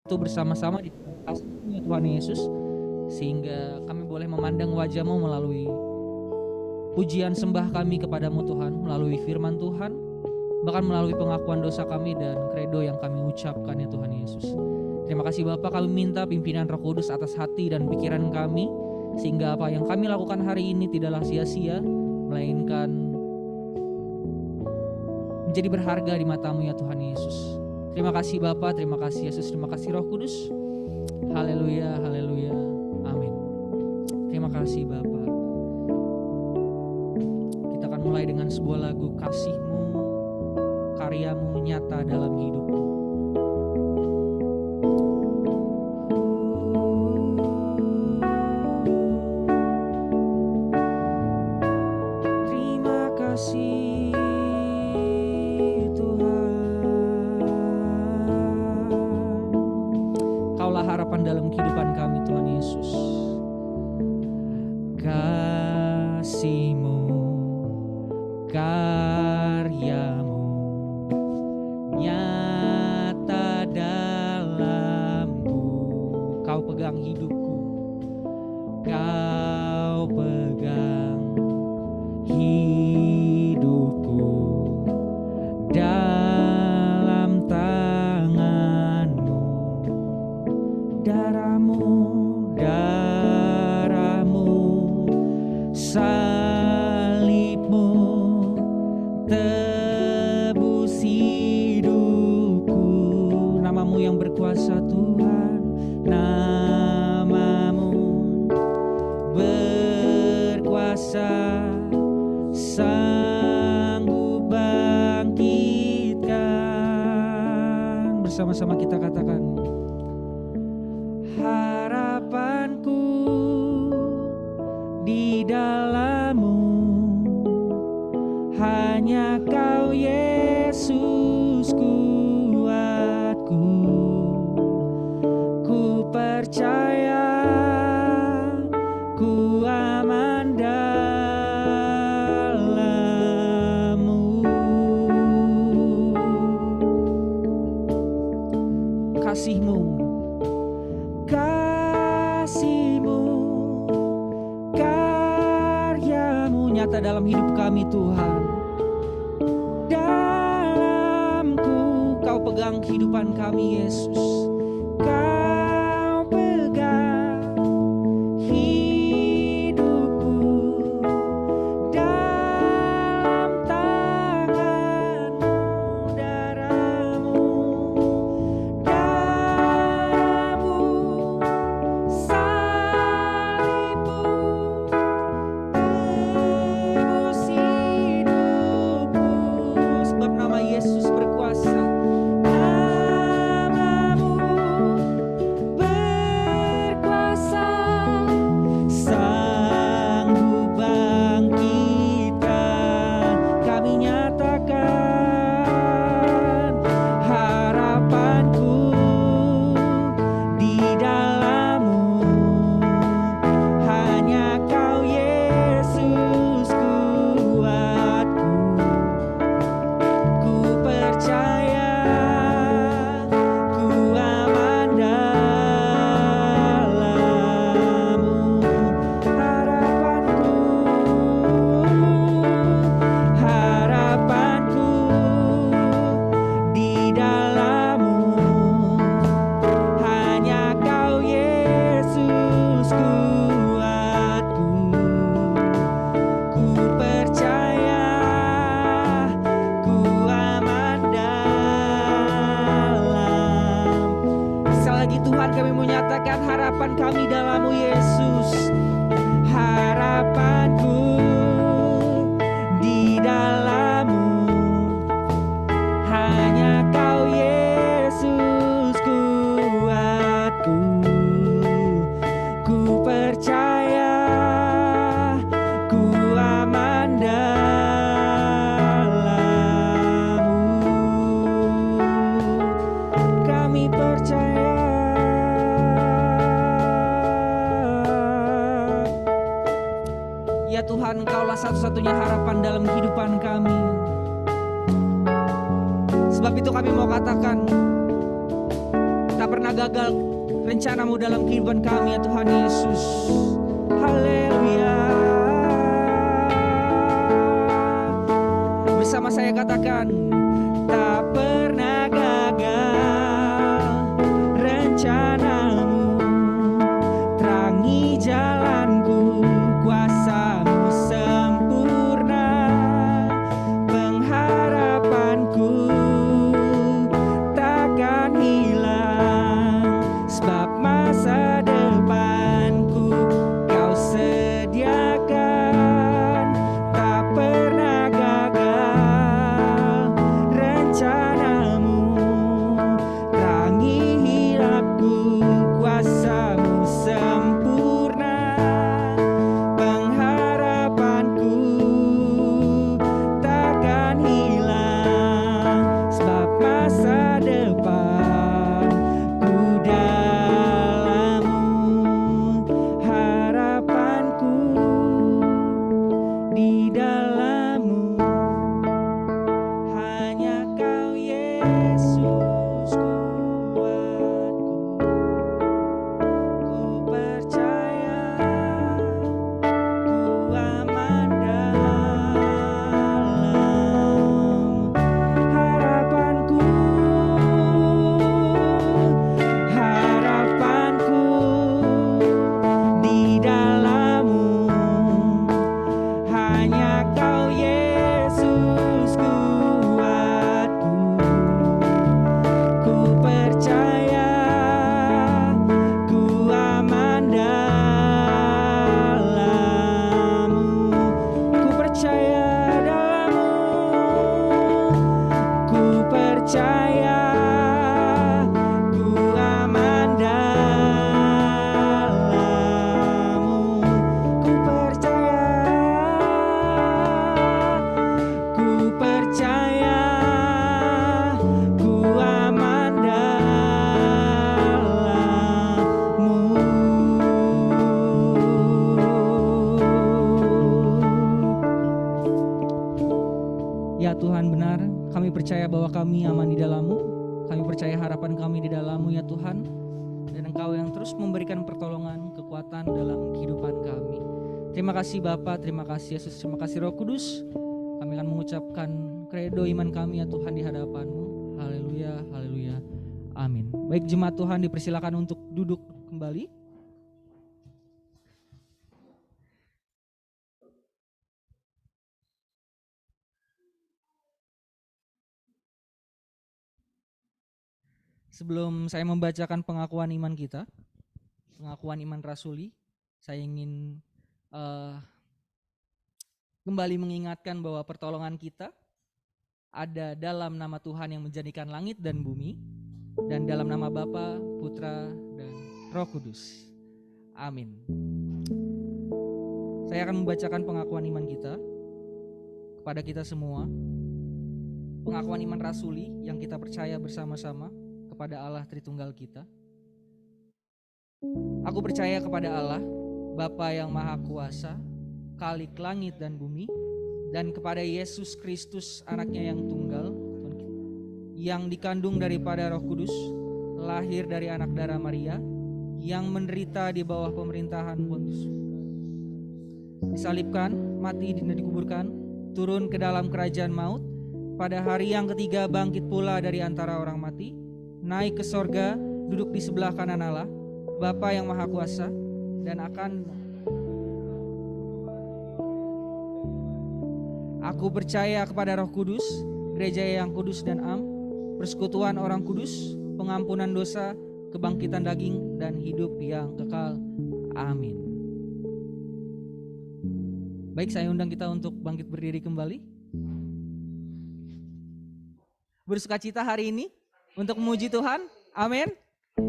waktu bersama-sama di kasih-Mu ya Tuhan Yesus, sehingga kami boleh memandang wajah-Mu melalui pujian sembah kami kepadamu Tuhan, melalui firman Tuhan, bahkan melalui pengakuan dosa kami dan kredo yang kami ucapkan ya Tuhan Yesus. Terima kasih Bapa, kami minta pimpinan Roh Kudus atas hati dan pikiran kami, sehingga apa yang kami lakukan hari ini tidaklah sia-sia, melainkan menjadi berharga di mata-Mu ya Tuhan Yesus. Terima kasih Bapa, terima kasih Yesus, terima kasih Roh Kudus. Haleluya, haleluya, amin. Terima kasih Bapa. Kita akan mulai dengan sebuah lagu kasih-Mu, karya-Mu nyata dalam hidupku. Terima kasih Tuhan, Kaulah harapan dalam kehidupan kami Tuhan Yesus. Kasih-Mu, karya-Mu nyata dalamku. Kau pegang hidupku, Kau pegang hidupku dalam tangan-Mu. Darah-Mu, salib-Mu tebus hidupku. Nama-Mu yang berkuasa Tuhan, nama-Mu berkuasa, sanggup bangkitkan. Bersama-sama kita katakan, harapanku di dalam-Mu, hanya Kau Yesus kuatku. Ku percaya, ku aman dalam-Mu. Kasih-Mu, kasih-Mu, karya-Mu nyata dalam hidup kami Tuhan. Dalamku Kau pegang kehidupan kami Yesus. Kau pegang hidupku dalam tangan-Mu. Darah-Mu, salib-Mu tebus hidupku. Sebab nama Yesus berkuasa, nama-Mu berkuasa, sanggup bangkitkan. Kami nyatakan harapanku di dalam-Mu, hanya Kau Yesus kuatku. Ku percaya, ku aman dalam-Mu. Harapanku di dalam-Mu, hanya Kau Yesus kuatku. Ku percaya, ku aman dalam. Sekali lagi Tuhan, kami menyatakan harapan kami dalam-Mu Yesus. Harapanku di dalam-Mu, hanya Kau Yesus kuatku. Ku percaya, ku aman dalam-Mu. Kami percaya. Ya Tuhan, Kaulah satu-satunya harapan dalam kehidupan kami. Sebab itu kami mau katakan, tak pernah pernah gagal rencanamu dalam kehidupan kami ya Tuhan Yesus. Haleluya. Bersama saya katakan, tak pernah gagal rencanamu, terangi jalanku, kuasamu sempurna, pengharapanku takkan hilang, sebab masa depanku kau sediakan. Tak pernah gagal rencanamu, terangi hidupku, kuasamu sempurna, pengharapanku takkan hilang, sebab masa depanku dalam-Mu, harapanku di dalam-Mu, hanya Kau Yesus kuatku. Ku percaya, ku aman dalam harapanku, harapanku di dalam-Mu, hanya Kau Yesus kuatku. Ku percaya, ku aman dalam-Mu. Ku percaya dalam-Mu. Ku percaya, ku aman dalam-Mu. Ku percaya, ku percaya, ku aman dalam-Mu. Ya Tuhan, benar, kami percaya bahwa kami aman di dalam-Mu. Kami percaya harapan kami di dalam-Mu ya Tuhan. Dan Engkau yang terus memberikan pertolongan, kekuatan dalam kehidupan kami. Terima kasih Bapa, terima kasih Yesus, terima kasih Roh Kudus. Kami akan mengucapkan kredo iman kami ya Tuhan di hadapan-Mu. Haleluya, haleluya, amin. Baik jemaat Tuhan, dipersilakan untuk duduk kembali. Sebelum saya membacakan pengakuan iman kita, pengakuan iman rasuli, saya ingin kembali mengingatkan bahwa pertolongan kita ada dalam nama Tuhan yang menjadikan langit dan bumi, dan dalam nama Bapa, Putra, dan Roh Kudus. Amin. Saya akan membacakan pengakuan iman kita kepada kita semua. Pengakuan iman rasuli yang kita percaya bersama-sama kepada Allah Tritunggal kita. Aku percaya kepada Allah, Bapa yang Maha Kuasa, Khalik langit dan bumi, dan kepada Yesus Kristus anaknya yang tunggal, yang dikandung daripada Roh Kudus, lahir dari anak darah Maria, yang menderita di bawah pemerintahan Pontius, disalibkan, mati dan dikuburkan, turun ke dalam kerajaan maut, pada hari yang ketiga bangkit pula dari antara orang mati, naik ke sorga, duduk di sebelah kanan Allah, Bapa yang Maha Kuasa, dan aku percaya kepada Roh Kudus, gereja yang kudus dan am, persekutuan orang kudus, pengampunan dosa, kebangkitan daging, dan hidup yang kekal. Amin. Baik, saya undang kita untuk bangkit berdiri kembali. Bersukacita hari ini untuk memuji Tuhan. Amin.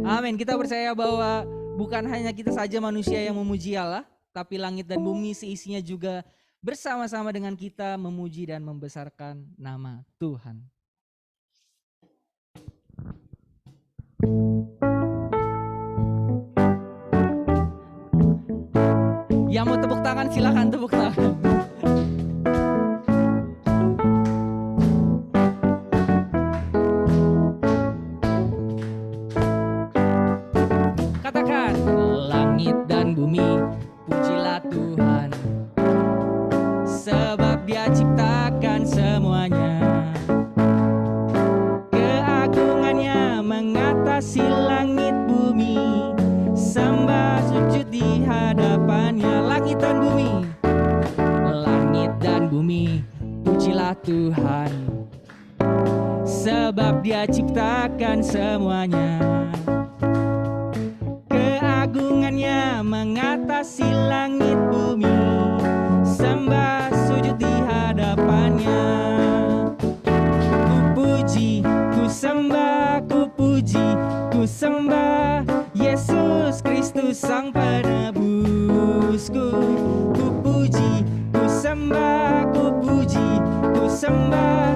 Amin. Kita percaya bahwa bukan hanya kita saja manusia yang memuji Allah, tapi langit dan bumi seisinya juga bersama-sama dengan kita memuji dan membesarkan nama Tuhan. Yang mau tepuk tangan silakan tepuk tangan. Tuhan, sebab Dia ciptakan semuanya. Keagungannya mengatasi langit bumi, sembah sujud di hadapannya. Ku puji, ku sembah, ku puji, ku sembah Yesus Kristus Sang Penebusku. Ku puji, ku sembah, ku puji, ku sembah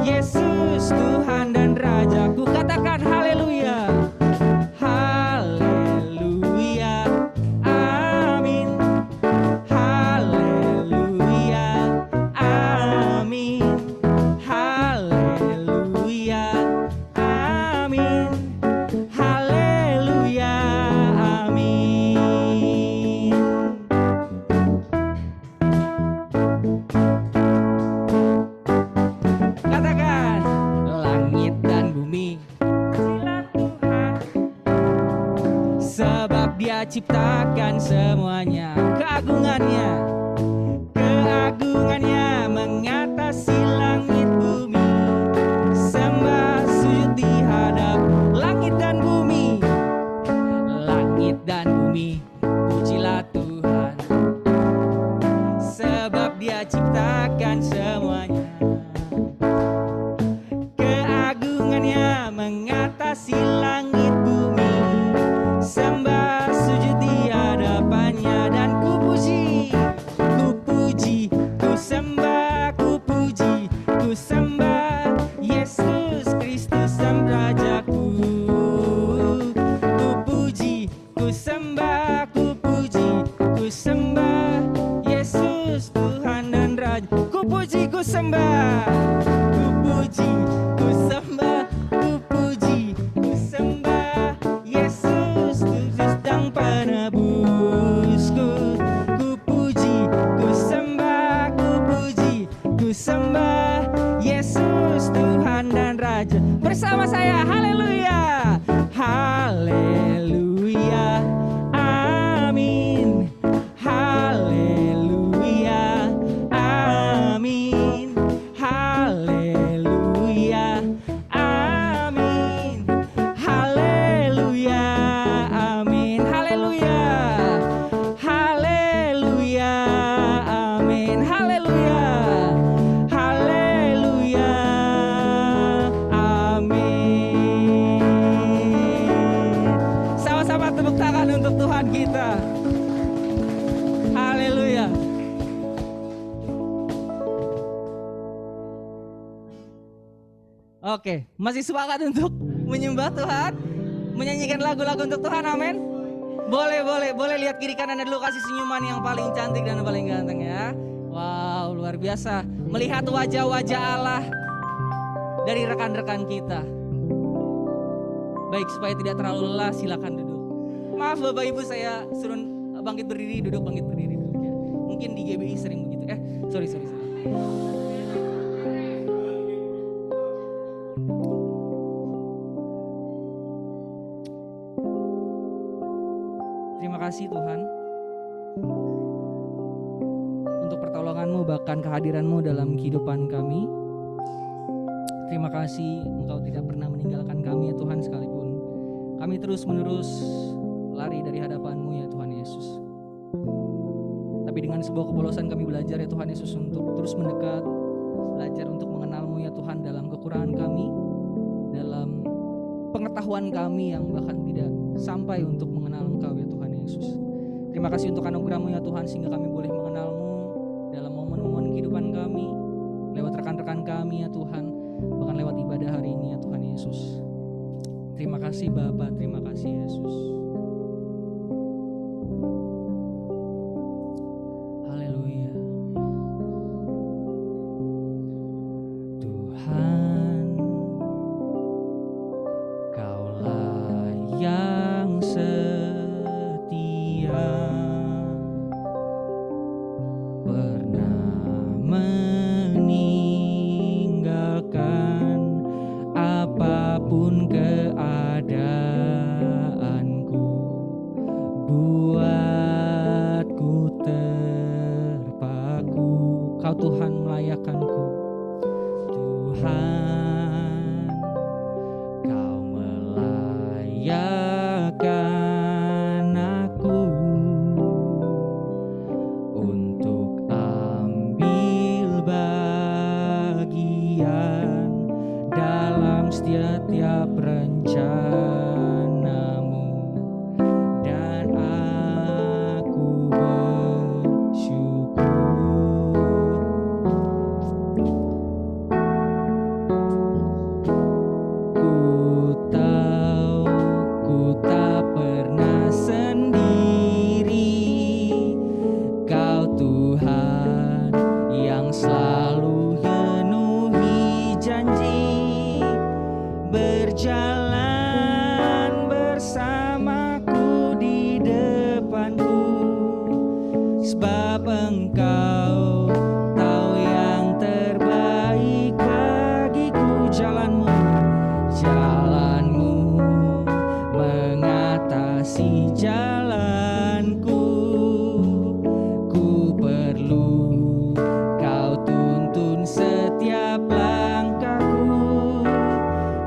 Yesus Tuhan dan Rajaku. Katakan haleluya. Haleluya. Amin. Haleluya. Amin. Haleluya. Amin. Haleluya. Amin. Katakan, langit dan bumi, pujilah Tuhan, sebab Dia ciptakan semuanya. Keagungannya, keagungannya mengatasi langit bumi, sembah sujud di hadap langit dan bumi. Langit dan bumi, pujilah Tuhan, sebab Dia ciptakan semuanya. Keagungannya mengatasi langit bumi, sembah sujud di hadapannya. Dan ku puji, ku sembah, ku puji, ku sembah Yesus Kristus Sang Rajaku. Ku puji, ku sembah, ku puji, ku sembah Yesus Tuhan dan Raja. Ku puji, ku sembah, ku puji, ku sembah, ku puji, ku sembah Yesus Kristus Sang Penebusku. Ku puji, ku sembah, ku puji, ku sembah Yesus Tuhan dan Raja. Bersama saya, haleluya. Haleluya. Amin. Haleluya. Amin. Haleluya. Amin. Haleluya. Amin. Haleluya. Haleluya. Amin. Haleluya. Haleluya. Amin. Sama-sama tepuk tangan untuk Tuhan kita. Haleluya. Oke, masih semangat untuk menyembah Tuhan, menyanyikan lagu-lagu untuk Tuhan, amin. Boleh lihat kiri kanan dulu, kasih senyuman yang paling cantik dan paling ganteng ya. Wow, luar biasa melihat wajah-wajah Allah dari rekan-rekan kita. Baik, supaya tidak terlalu lelah, silakan duduk. Maaf Bapak Ibu, saya suruh bangkit berdiri, duduk ya. Mungkin di GBI sering begitu. Sorry. Terima kasih Tuhan untuk pertolongan-Mu, bahkan kehadiran-Mu dalam kehidupan kami. Terima kasih Engkau tidak pernah meninggalkan kami ya Tuhan, sekalipun kami terus-menerus lari dari hadapan-Mu ya Tuhan Yesus. Tapi dengan sebuah kepolosan kami belajar ya Tuhan Yesus untuk terus mendekat, belajar untuk mengenal-Mu ya Tuhan dalam kekurangan kami, dalam pengetahuan kami yang bahkan tidak sampai untuk mengenal Engkau ya Tuhan Yesus. Terima kasih untuk anugerah-Mu ya Tuhan, sehingga kami boleh mengenal-Mu dalam momen-momen kehidupan kami, lewat rekan-rekan kami ya Tuhan, bahkan lewat ibadah hari ini ya Tuhan Yesus. Terima kasih Bapa, terima kasih Yesus. Haleluya. Tuhan, Kaulah yang setia, pernah meninggalkan apapun keadaan Engkau tahu yang terbaik bagiku. Jalanmu mengatasi jalanku. Ku perlu Kau tuntun setiap langkahku.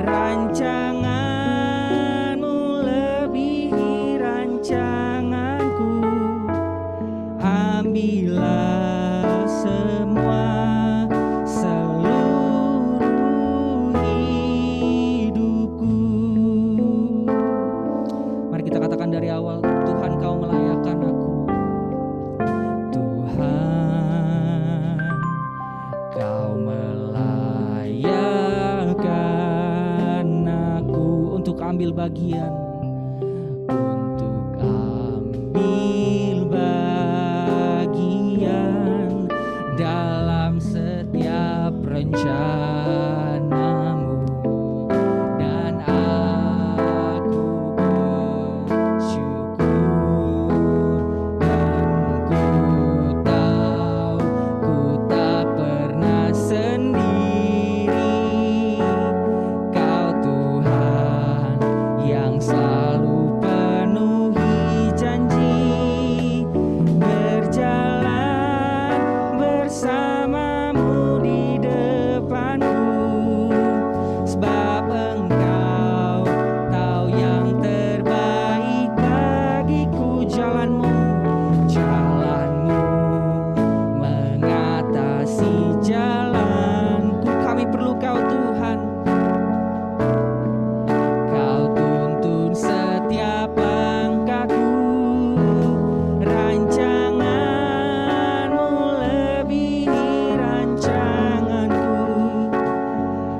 Rancanganmu lebihi rancanganku. Ambillah semua seluruh hidupku. Mari kita katakan dari awal, Tuhan Kau melayakkan aku. Tuhan Kau melayakkan aku untuk ambil bagian, untuk ambil bagian dalam setiap rencanamu. Dan aku bersyukur, dan ku tahu ku tak pernah sendiri. Kau Tuhan yang selalu penuhi janji, berjalan bersamamu di depanku. Sebab Engkau tahu yang terbaik bagiku. Jalanmu mengatasi jalanku. Kami perlu Kau Tuhan. Kau tuntun setiap langkahku. Rancanganmu lebihi rancanganku.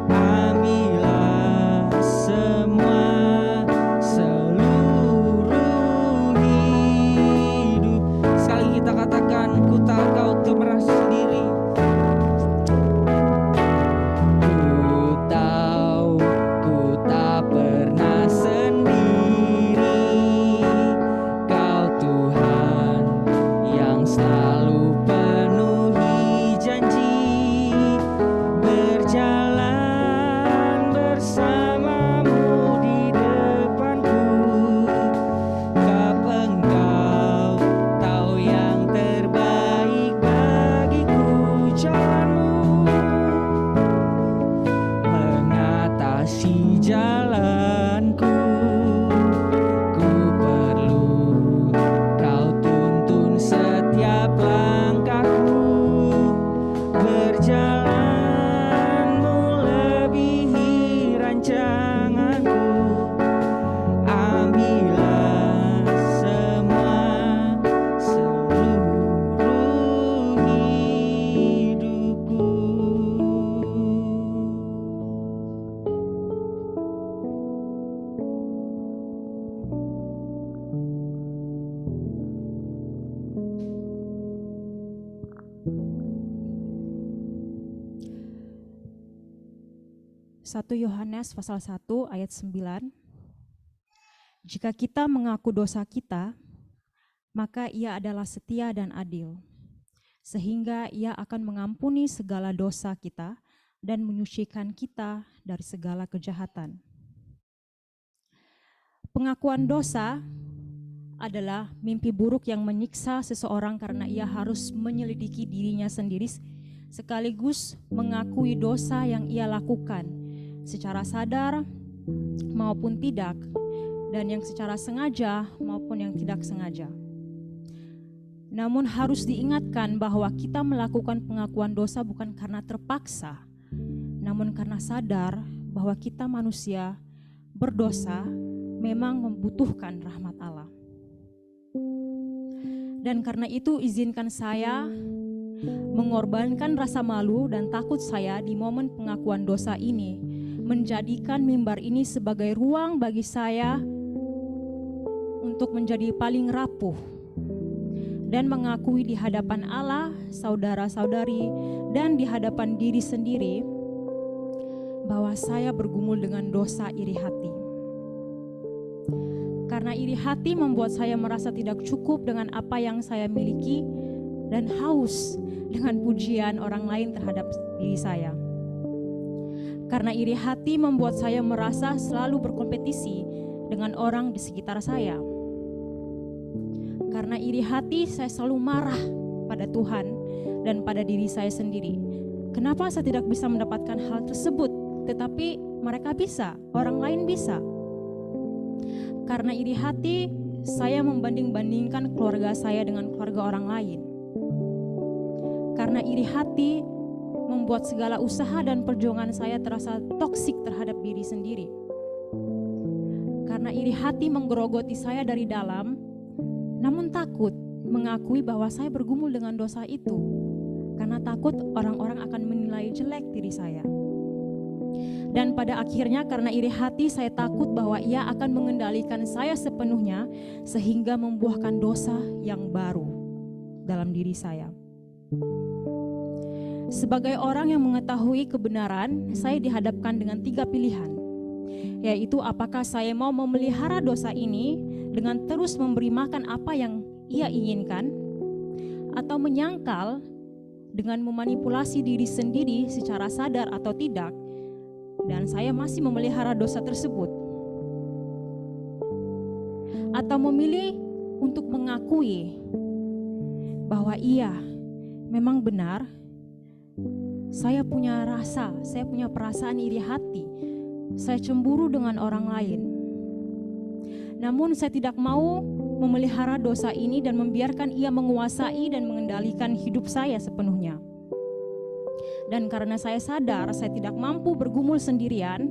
Ambillah semua seluruh hidup. Sekali kita katakan, ku tahu Kau tak pernah sendiri. Ku tahu ku tak pernah sendiri. Kau Tuhan yang selalu penuhi janji, berjalan bersamamu di depanku. Sebab Engkau tahu yang terbaik bagiku. Jalanmu mengatasi jalanku. Ku perlu Kau tuntun setiap langkahku. Berjalanmu lebihi rancanganku. Ambillah semua seluruh hidupku. Satu Yohanes pasal 1 ayat 9. Jika kita mengaku dosa kita, maka Ia adalah setia dan adil, sehingga Ia akan mengampuni segala dosa kita dan menyucikan kita dari segala kejahatan. Pengakuan dosa adalah mimpi buruk yang menyiksa seseorang karena ia harus menyelidiki dirinya sendiri sekaligus mengakui dosa yang ia lakukan secara sadar maupun tidak, dan yang secara sengaja maupun yang tidak sengaja. Namun harus diingatkan bahwa kita melakukan pengakuan dosa bukan karena terpaksa, namun karena sadar bahwa kita manusia berdosa memang membutuhkan rahmat Allah. Dan karena itu izinkan saya mengorbankan rasa malu dan takut saya di momen pengakuan dosa ini, menjadikan mimbar ini sebagai ruang bagi saya untuk menjadi paling rapuh dan mengakui di hadapan Allah, saudara-saudari, dan di hadapan diri sendiri bahwa saya bergumul dengan dosa iri hati. Karena iri hati membuat saya merasa tidak cukup dengan apa yang saya miliki dan haus dengan pujian orang lain terhadap diri saya. Karena iri hati membuat saya merasa selalu berkompetisi dengan orang di sekitar saya. Karena iri hati saya selalu marah pada Tuhan dan pada diri saya sendiri. Kenapa saya tidak bisa mendapatkan hal tersebut, tetapi mereka bisa, orang lain bisa? Karena iri hati saya membanding-bandingkan keluarga saya dengan keluarga orang lain. Karena iri hati membuat segala usaha dan perjuangan saya terasa toksik terhadap diri sendiri. Karena iri hati menggerogoti saya dari dalam, namun takut mengakui bahwa saya bergumul dengan dosa itu, karena takut orang-orang akan menilai jelek diri saya. Dan pada akhirnya karena iri hati saya takut bahwa ia akan mengendalikan saya sepenuhnya, sehingga membuahkan dosa yang baru dalam diri saya. Sebagai orang yang mengetahui kebenaran, saya dihadapkan dengan 3 pilihan, yaitu apakah saya mau memelihara dosa ini dengan terus memberi makan apa yang ia inginkan, atau menyangkal dengan memanipulasi diri sendiri secara sadar atau tidak, dan saya masih memelihara dosa tersebut. Atau memilih untuk mengakui bahwa iya, memang benar, saya punya rasa, saya punya perasaan iri hati, saya cemburu dengan orang lain. Namun saya tidak mau memelihara dosa ini dan membiarkan ia menguasai dan mengendalikan hidup saya sepenuhnya. Dan karena saya sadar saya tidak mampu bergumul sendirian,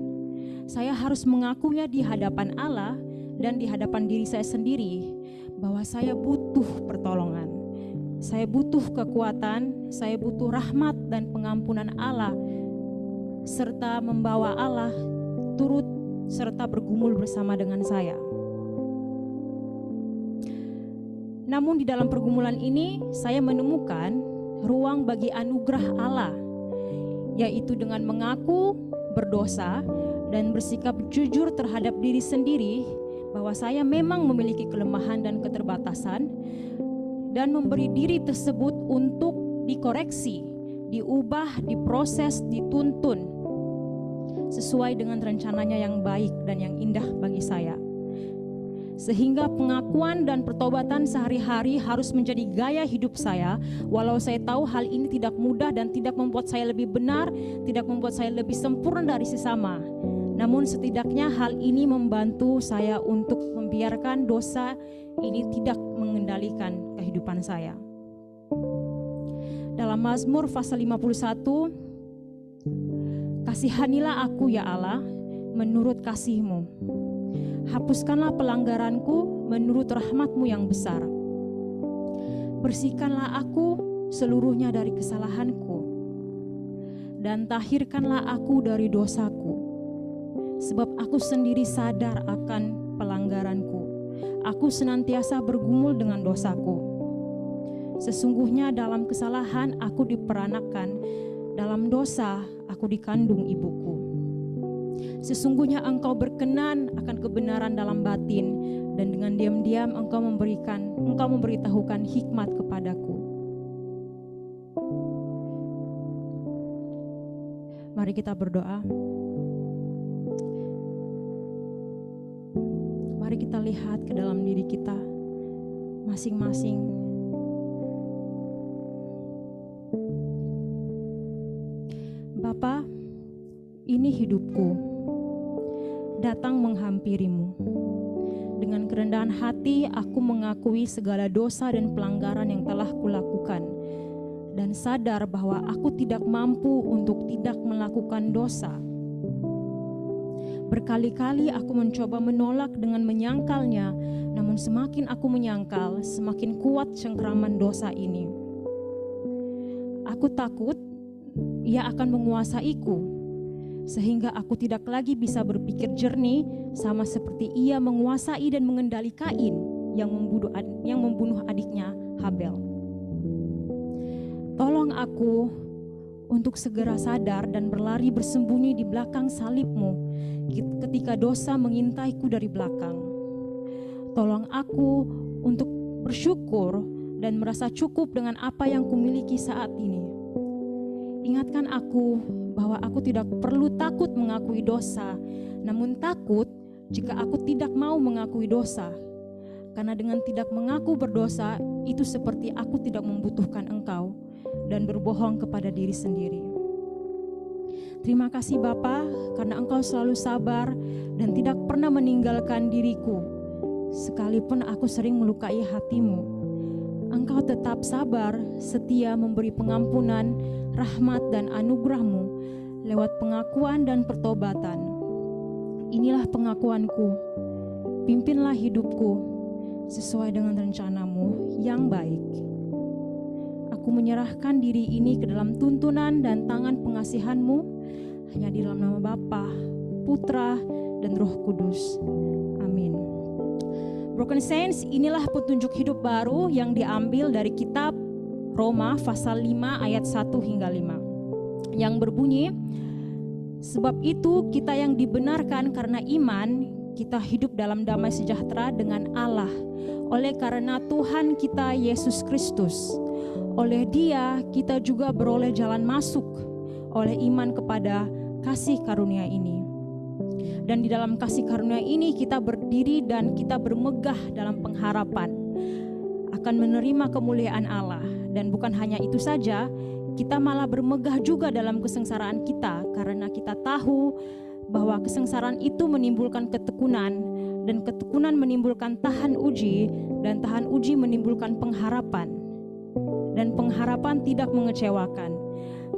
saya harus mengakuinya di hadapan Allah dan di hadapan diri saya sendiri bahwa saya butuh pertolongan. Saya butuh kekuatan, saya butuh rahmat dan pengampunan Allah, serta membawa Allah turut serta bergumul bersama dengan saya. Namun di dalam pergumulan ini saya menemukan ruang bagi anugerah Allah, yaitu dengan mengaku berdosa dan bersikap jujur terhadap diri sendiri bahwa saya memang memiliki kelemahan dan keterbatasan, dan memberi diri tersebut untuk dikoreksi, diubah, diproses, dituntun sesuai dengan rencananya yang baik dan yang indah bagi saya. Sehingga pengakuan dan pertobatan sehari-hari harus menjadi gaya hidup saya, walau saya tahu hal ini tidak mudah dan tidak membuat saya lebih benar, tidak membuat saya lebih sempurna dari sesama. Namun setidaknya hal ini membantu saya untuk membiarkan dosa ini tidak mengendalikan kehidupan saya. Dalam Mazmur pasal 51, kasihanilah aku ya Allah menurut kasih-Mu. Hapuskanlah pelanggaranku menurut rahmat-Mu yang besar. Bersihkanlah aku seluruhnya dari kesalahanku, dan tahirkanlah aku dari dosaku. Sebab aku sendiri sadar akan pelanggaranku. Aku senantiasa bergumul dengan dosaku. Sesungguhnya dalam kesalahan aku diperanakan, dalam dosa aku dikandung ibuku. Sesungguhnya Engkau berkenan akan kebenaran dalam batin, dan dengan diam-diam Engkau memberitahukan hikmat kepadaku. Mari kita berdoa. Mari kita lihat ke dalam diri kita masing-masing. Bapa, ini hidupku, datang menghampirimu. Dengan kerendahan hati aku mengakui segala dosa dan pelanggaran yang telah kulakukan, dan sadar bahwa aku tidak mampu untuk tidak melakukan dosa. Berkali-kali aku mencoba menolak dengan menyangkalnya, namun semakin aku menyangkal, semakin kuat cengkraman dosa ini. Aku takut ia akan menguasaiku, sehingga aku tidak lagi bisa berpikir jernih, sama seperti ia menguasai dan mengendali Kain yang membunuh adiknya Habel. Tolong aku untuk segera sadar dan berlari bersembunyi di belakang salib-Mu ketika dosa mengintaiku dari belakang. Tolong aku untuk bersyukur dan merasa cukup dengan apa yang kumiliki saat ini. Ingatkan aku bahwa aku tidak perlu takut mengakui dosa, namun takut jika aku tidak mau mengakui dosa. Karena dengan tidak mengaku berdosa, itu seperti aku tidak membutuhkan Engkau dan berbohong kepada diri sendiri. Terima kasih Bapa, karena Engkau selalu sabar dan tidak pernah meninggalkan diriku. Sekalipun aku sering melukai hatimu, Engkau tetap sabar, setia memberi pengampunan, rahmat dan anugerah-Mu lewat pengakuan dan pertobatan. Inilah pengakuanku, pimpinlah hidupku sesuai dengan rencana-Mu yang baik. Aku menyerahkan diri ini ke dalam tuntunan dan tangan pengasihan-Mu, hanya di dalam nama Bapa, Putra, dan Roh Kudus. Amin. Broken Saints, inilah petunjuk hidup baru yang diambil dari kitab Roma pasal 5 ayat 1 hingga 5. Yang berbunyi, sebab itu kita yang dibenarkan karena iman, kita hidup dalam damai sejahtera dengan Allah oleh karena Tuhan kita Yesus Kristus. Oleh Dia kita juga beroleh jalan masuk oleh iman kepada kasih karunia ini. Dan di dalam kasih karunia ini kita berdiri dan kita bermegah dalam pengharapan akan menerima kemuliaan Allah. Dan bukan hanya itu saja, kita malah bermegah juga dalam kesengsaraan kita, karena kita tahu bahwa kesengsaraan itu menimbulkan ketekunan, dan ketekunan menimbulkan tahan uji, dan tahan uji menimbulkan pengharapan. Dan pengharapan tidak mengecewakan,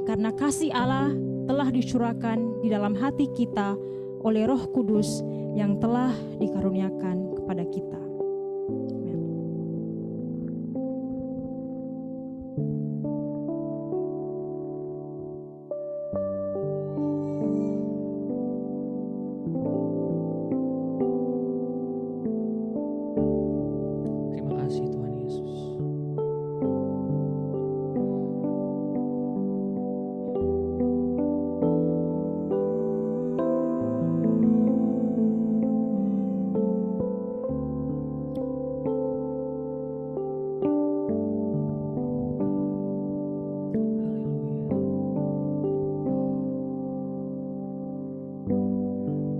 karena kasih Allah telah dicurahkan di dalam hati kita oleh Roh Kudus yang telah dikaruniakan kepada kita. Terima kasih Tuhan Yesus.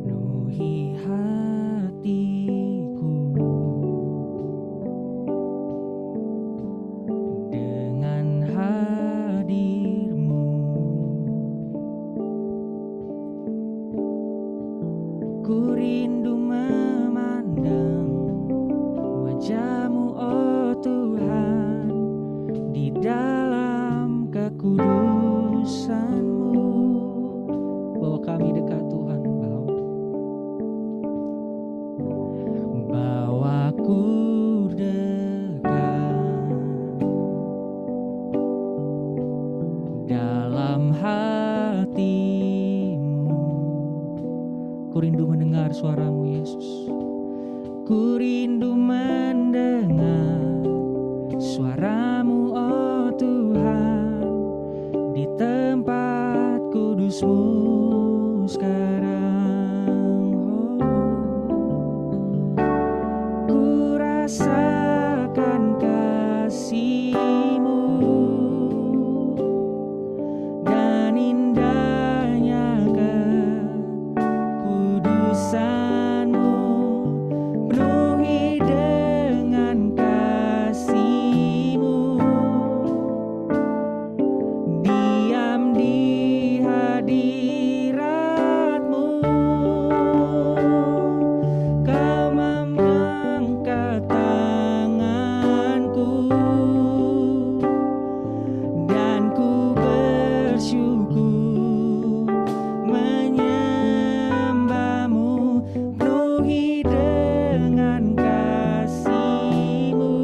Penuhi hatiku dengan hadir-Mu, ku rindu memandang wajah-Mu, oh Tuhan, di dalam kekudusan-Mu. Bawa kami dekat Tuhan, bawaku dekat dalam hati-Mu. Ku rindu mendengar suara-Mu Yesus. Ku rindu mendengar suara-Mu, oh Tuhan, di tempat kudus-Mu sekarang. Ku rasakan kasih-Mu dan indahnya kekudusan-Mu, penuhi dengan kasih-Mu, diam di hadirat-Mu. Kau mengangkat tanganku dan ku bersyukur menyembah-Mu, penuhi dengan kasih-Mu,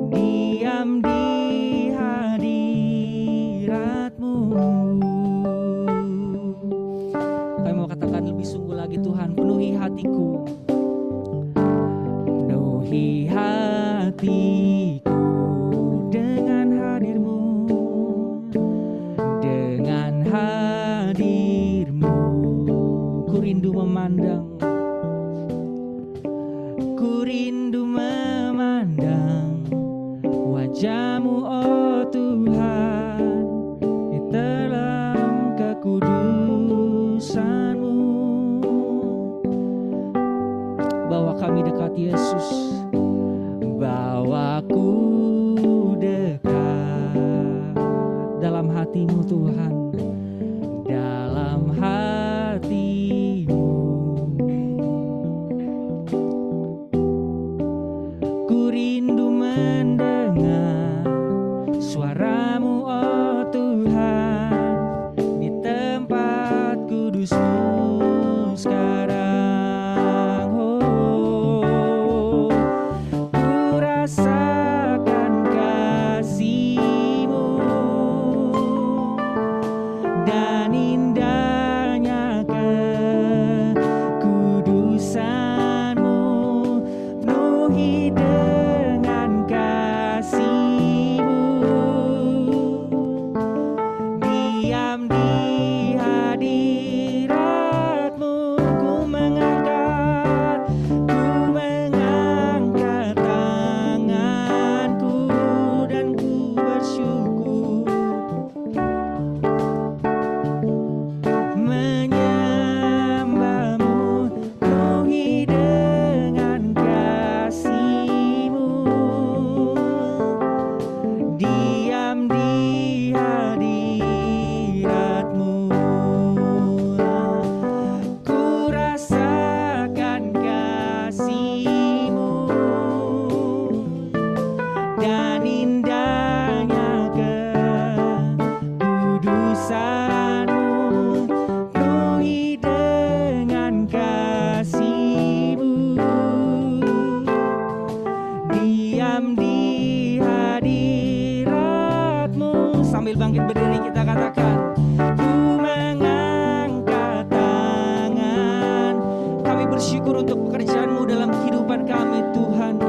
diam di hadirat-Mu. Kami mau katakan lebih sungguh lagi, Tuhan, penuhi hatiku, penuhi hatiku dengan hadir-Mu, dengan hadir-Mu. Ku rindu memandang, ku rindu memandang wajah-Mu oh Tuhan, di dalam kekudus-Mu. Bawa kami dekat Yesus, bawaku dekat dalam hati-Mu Tuhan, dalam hati-Mu. Ku rindu mendengar suara-Mu oh Tuhan, di tempat kudus-Mu sekarang. Oh, ku rasakan kasih-Mu dan indahnya kekudusan-Mu, penuhi dengan kasih-Mu. Diam di hadirat-Mu, ku mengangkat tanganku dan ku bersyukur, menyembah-Mu, penuhi dengan kasih-Mu. Diam di hadirat-Mu, ku rasakan kasih-Mu dan indahnya kekudusan-Mu, penuhi dengan kasih-Mu. Diam di hadirat-Mu. Sambil bangkit berdiri kita katakan, ku mengangkat tangan. Kami bersyukur untuk pekerjaan-Mu dalam kehidupan kami Tuhan.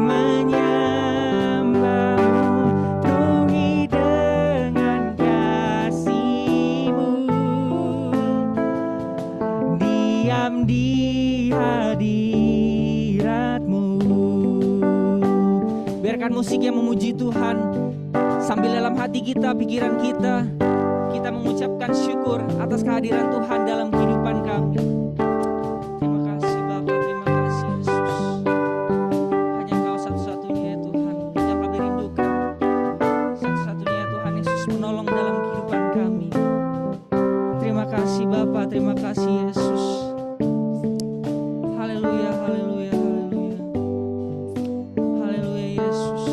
Menyembah-Mu, penuhi dengan kasih-Mu. Diam di hadirat-Mu. Biarkan musik yang memuji Tuhan, sambil dalam hati kita, pikiran kita, kita mengucapkan syukur atas kehadiran Tuhan dalam kehidupan kami. Terima kasih Bapa, terima kasih Yesus. Hanya Engkau satu-satunya ya Tuhan yang kami rindukan. Satu-satunya ya Tuhan Yesus menolong dalam kehidupan kami. Terima kasih Bapa, terima kasih Yesus. Haleluya, haleluya, haleluya. Haleluya Yesus.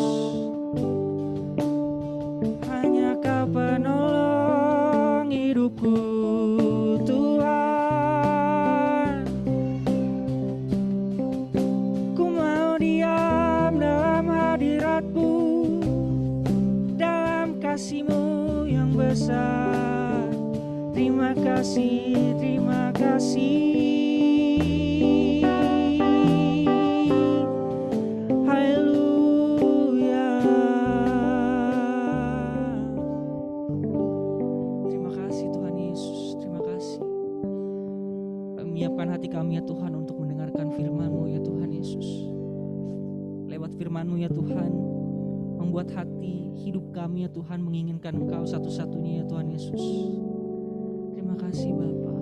Hanya Kau penolong hidupku Tuhan. Ku mau diam dalam hadirat-Mu, dalam kasih-Mu yang besar. Terima kasih, terima kasih. Haleluya. Terima kasih Tuhan Yesus, terima kasih. Menyiapkan hati kami ya Tuhan untuk mendengarkan firman-Mu ya Tuhan Yesus. Lewat firman-Mu ya Tuhan, membuat hati hidup kami ya Tuhan menginginkan Engkau satu-satunya ya Tuhan Yesus. Terima kasih Bapa.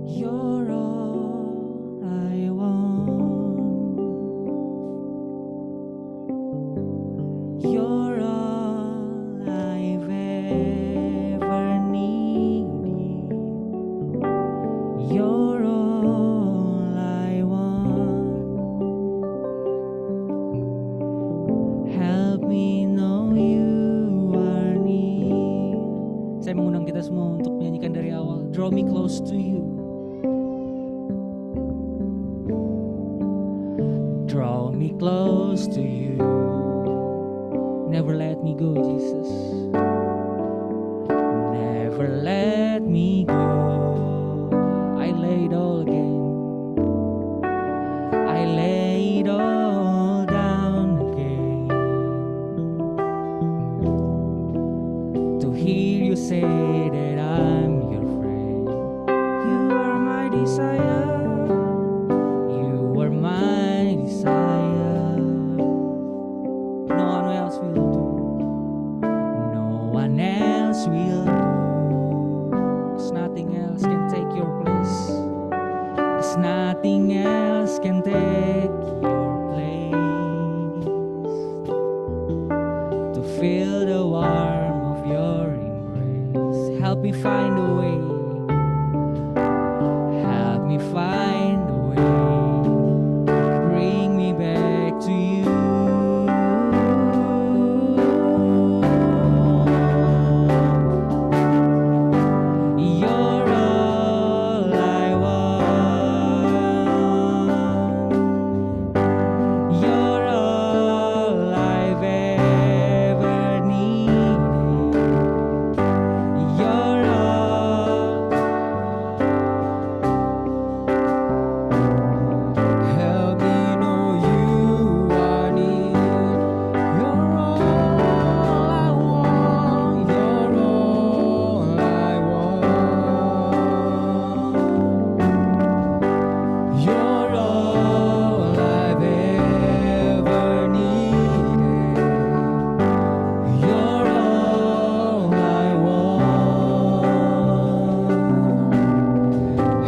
You're all I want. You're all I've ever needed. You're all I want. Help me know You are near. Saya mengundang kita semua untuk menyanyikan dari awal. Draw me close to You. Draw me close to You. Never let me go, Jesus. Never let me go. I lay it all again. I lay it all down again. To hear You say that I'm Your friend. You are my desire. You nothing else can take your place. 'Cause nothing else can take your place. To feel the warmth of your embrace, help me find a way. Help me find a way. Bring me back to you. You're all I want. You're all I've ever needed. You're all. Help me know you are near. You're all I want. You're all I want. You're all I've ever needed. You're all I want.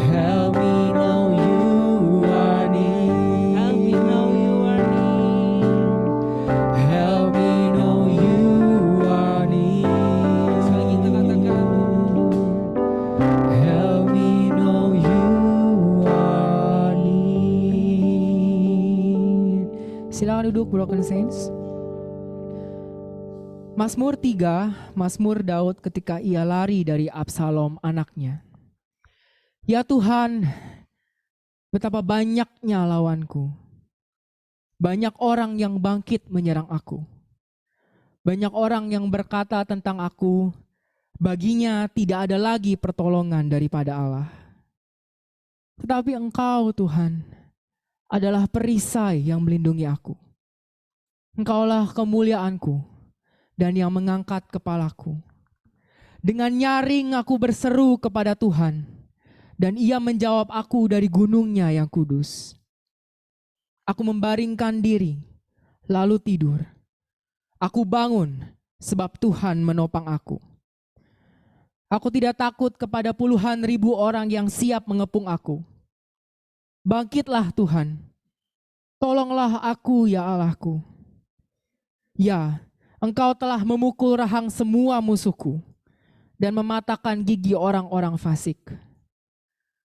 Help me know you are near. Help me know you are near. Help me know you are near. Sekali kita katakan. Help me know you are near. Silakan duduk, Broken Saints. Mazmur 3, Mazmur Daud ketika ia lari dari Absalom anaknya. Ya Tuhan, betapa banyaknya lawanku. Banyak orang yang bangkit menyerang aku. Banyak orang yang berkata tentang aku, baginya tidak ada lagi pertolongan daripada Allah. Tetapi Engkau, Tuhan, adalah perisai yang melindungi aku. Engkaulah kemuliaanku dan yang mengangkat kepalaku. Dengan nyaring aku berseru kepada Tuhan, dan Ia menjawab aku dari gunungnya yang kudus. Aku membaringkan diri, lalu tidur. Aku bangun, sebab Tuhan menopang aku. Aku tidak takut kepada puluhan ribu orang yang siap mengepung aku. Bangkitlah Tuhan, tolonglah aku ya Allahku. Ya, Engkau telah memukul rahang semua musuhku dan mematahkan gigi orang-orang fasik.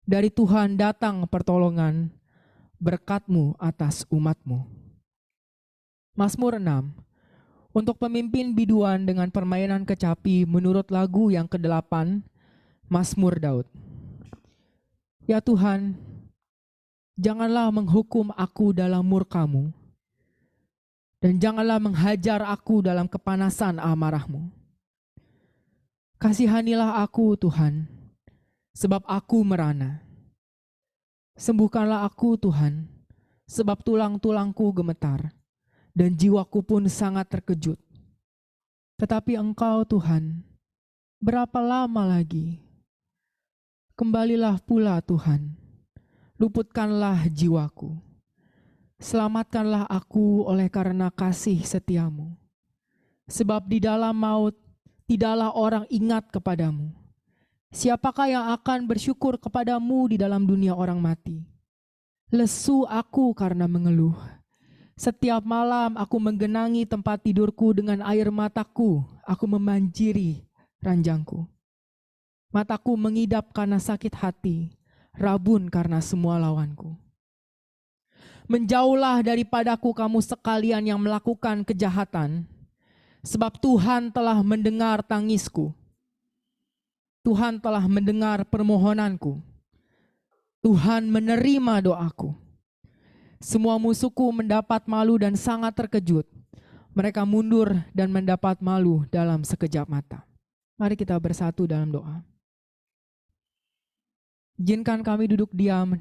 Dari Tuhan datang pertolongan, berkat-Mu atas umat-Mu. Mazmur 6. Untuk pemimpin biduan dengan permainan kecapi menurut lagu yang ke-8, Mazmur Daud. Ya Tuhan, janganlah menghukum aku dalam murka-Mu, dan janganlah menghajar aku dalam kepanasan amarah-Mu. Kasihanilah aku, Tuhan, sebab aku merana. Sembuhkanlah aku, Tuhan, sebab tulang-tulangku gemetar, dan jiwaku pun sangat terkejut. Tetapi Engkau, Tuhan, berapa lama lagi? Kembalilah pula, Tuhan, luputkanlah jiwaku. Selamatkanlah aku oleh karena kasih setia-Mu. Sebab di dalam maut tidaklah orang ingat kepadamu. Siapakah yang akan bersyukur kepadamu di dalam dunia orang mati? Lesu aku karena mengeluh. Setiap malam aku menggenangi tempat tidurku dengan air mataku. Aku memanjiri ranjangku. Mataku mengidap karena sakit hati, rabun karena semua lawanku. Menjauhlah daripadaku kamu sekalian yang melakukan kejahatan, sebab Tuhan telah mendengar tangisku. Tuhan telah mendengar permohonanku. Tuhan menerima doaku. Semua musuhku mendapat malu dan sangat terkejut. Mereka mundur dan mendapat malu dalam sekejap mata. Mari kita bersatu dalam doa. Izinkan kami duduk diam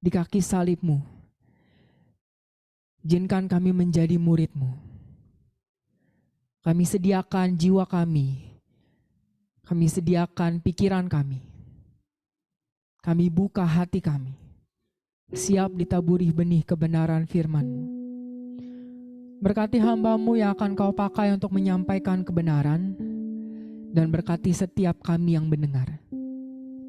di kaki salib-Mu. Izinkan kami menjadi murid-Mu. Kami sediakan jiwa kami. Kami sediakan pikiran kami. Kami buka hati kami. Siap ditaburi benih kebenaran firman-Mu. Berkati hamba-Mu yang akan Kau pakai untuk menyampaikan kebenaran. Dan berkati setiap kami yang mendengar.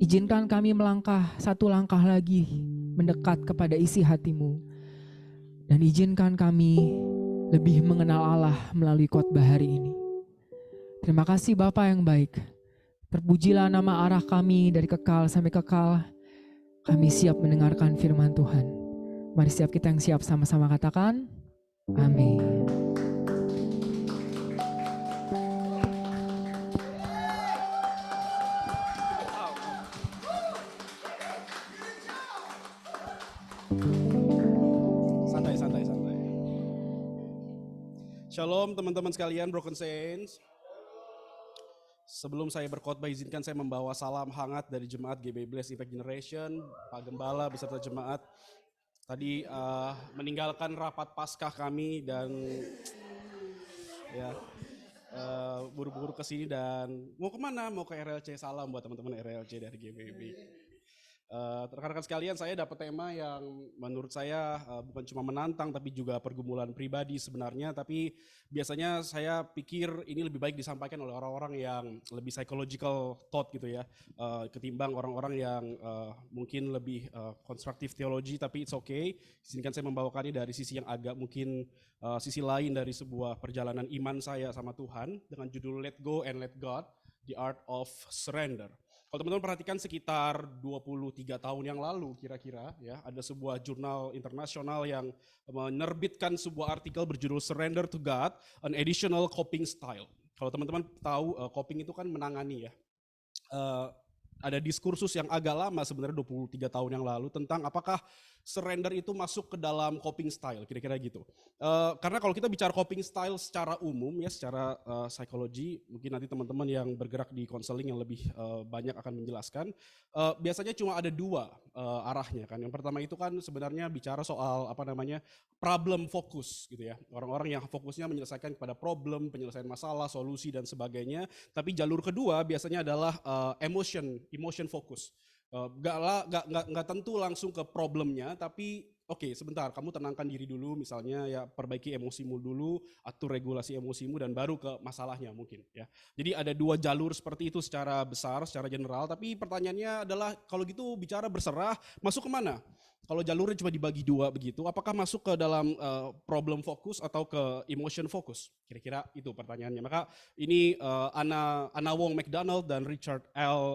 Izinkan kami melangkah satu langkah lagi mendekat kepada isi hati-Mu. Dan izinkan kami lebih mengenal Allah melalui khotbah hari ini. Terima kasih Bapa yang baik. Terpujilah nama arah kami dari kekal sampai kekal. Kami siap mendengarkan firman Tuhan. Mari setiap kita yang siap sama-sama katakan, amin. Santai. Shalom teman-teman sekalian, Broken Saints. Sebelum saya berkhotbah, izinkan saya membawa salam hangat dari jemaat GB Bless Impact Generation, Pak Gembala beserta jemaat. Tadi meninggalkan rapat Paskah kami dan buru-buru ke sini dan mau kemana? Mau ke RLC. Salam buat teman-teman RLC dari GBB. Rekan-rekan sekalian, saya dapat tema yang menurut saya bukan cuma menantang tapi juga pergumulan pribadi sebenarnya, tapi biasanya saya pikir ini lebih baik disampaikan oleh orang-orang yang lebih psychological thought gitu ya, ketimbang orang-orang yang mungkin lebih konstruktif teologi, tapi it's okay. Izinkan saya membawakannya dari sisi yang agak mungkin sisi lain dari sebuah perjalanan iman saya sama Tuhan dengan judul Let Go and Let God, The Art of Surrender. Kalau teman-teman perhatikan sekitar 23 tahun yang lalu kira-kira ya, ada sebuah jurnal internasional yang menerbitkan sebuah artikel berjudul Surrender to God, an Additional Coping Style. Kalau teman-teman tahu coping itu kan menangani ya. Ada diskursus yang agak lama sebenarnya 23 tahun yang lalu tentang apakah surrender itu masuk ke dalam coping style, kira-kira gitu. Karena kalau kita bicara coping style secara umum ya, secara psikologi, mungkin nanti teman-teman yang bergerak di konseling yang lebih banyak akan menjelaskan, biasanya cuma ada dua arahnya kan. Yang pertama itu kan sebenarnya bicara soal problem fokus gitu ya. Orang-orang yang fokusnya menyelesaikan kepada problem, penyelesaian masalah, solusi dan sebagainya. Tapi jalur kedua biasanya adalah emotion focus. Nggak tentu langsung ke problemnya, tapi oke, sebentar, kamu tenangkan diri dulu, misalnya ya perbaiki emosimu dulu, atur regulasi emosimu dan baru ke masalahnya mungkin ya. Jadi ada dua jalur seperti itu secara besar, secara general, tapi pertanyaannya adalah kalau gitu bicara berserah, masuk kemana? Kalau jalurnya cuma dibagi dua begitu, apakah masuk ke dalam problem fokus atau ke emotion fokus? Kira-kira itu pertanyaannya. Maka ini Anna Wong McDonald dan Richard L.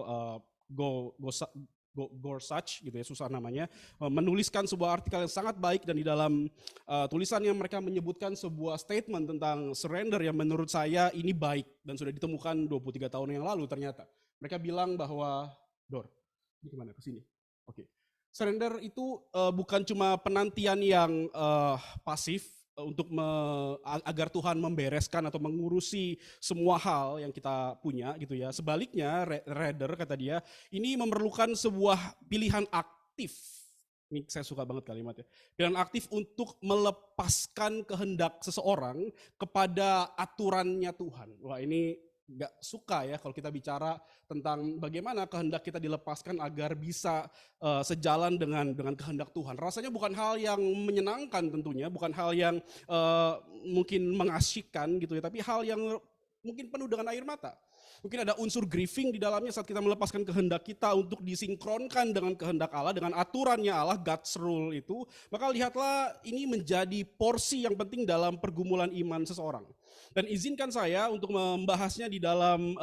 Gorsuch gitu ya, susah namanya, menuliskan sebuah artikel yang sangat baik dan di dalam tulisannya mereka menyebutkan sebuah statement tentang surrender yang menurut saya ini baik dan sudah ditemukan 23 tahun yang lalu ternyata. Mereka bilang bahwa, ini kemana? Ke sini? Oke. Surrender itu bukan cuma penantian yang pasif, untuk agar Tuhan membereskan atau mengurusi semua hal yang kita punya gitu ya. Sebaliknya, rather kata dia, ini memerlukan sebuah pilihan aktif. Ini saya suka banget kalimatnya. Pilihan aktif untuk melepaskan kehendak seseorang kepada aturannya Tuhan. Wah, ini gak suka ya kalau kita bicara tentang bagaimana kehendak kita dilepaskan agar bisa sejalan dengan kehendak Tuhan. Rasanya bukan hal yang menyenangkan tentunya, bukan hal yang mungkin mengasyikkan gitu ya, tapi hal yang mungkin penuh dengan air mata. Mungkin ada unsur grieving di dalamnya saat kita melepaskan kehendak kita untuk disinkronkan dengan kehendak Allah, dengan aturannya Allah, God's rule itu. Maka lihatlah ini menjadi porsi yang penting dalam pergumulan iman seseorang. Dan izinkan saya untuk membahasnya di dalam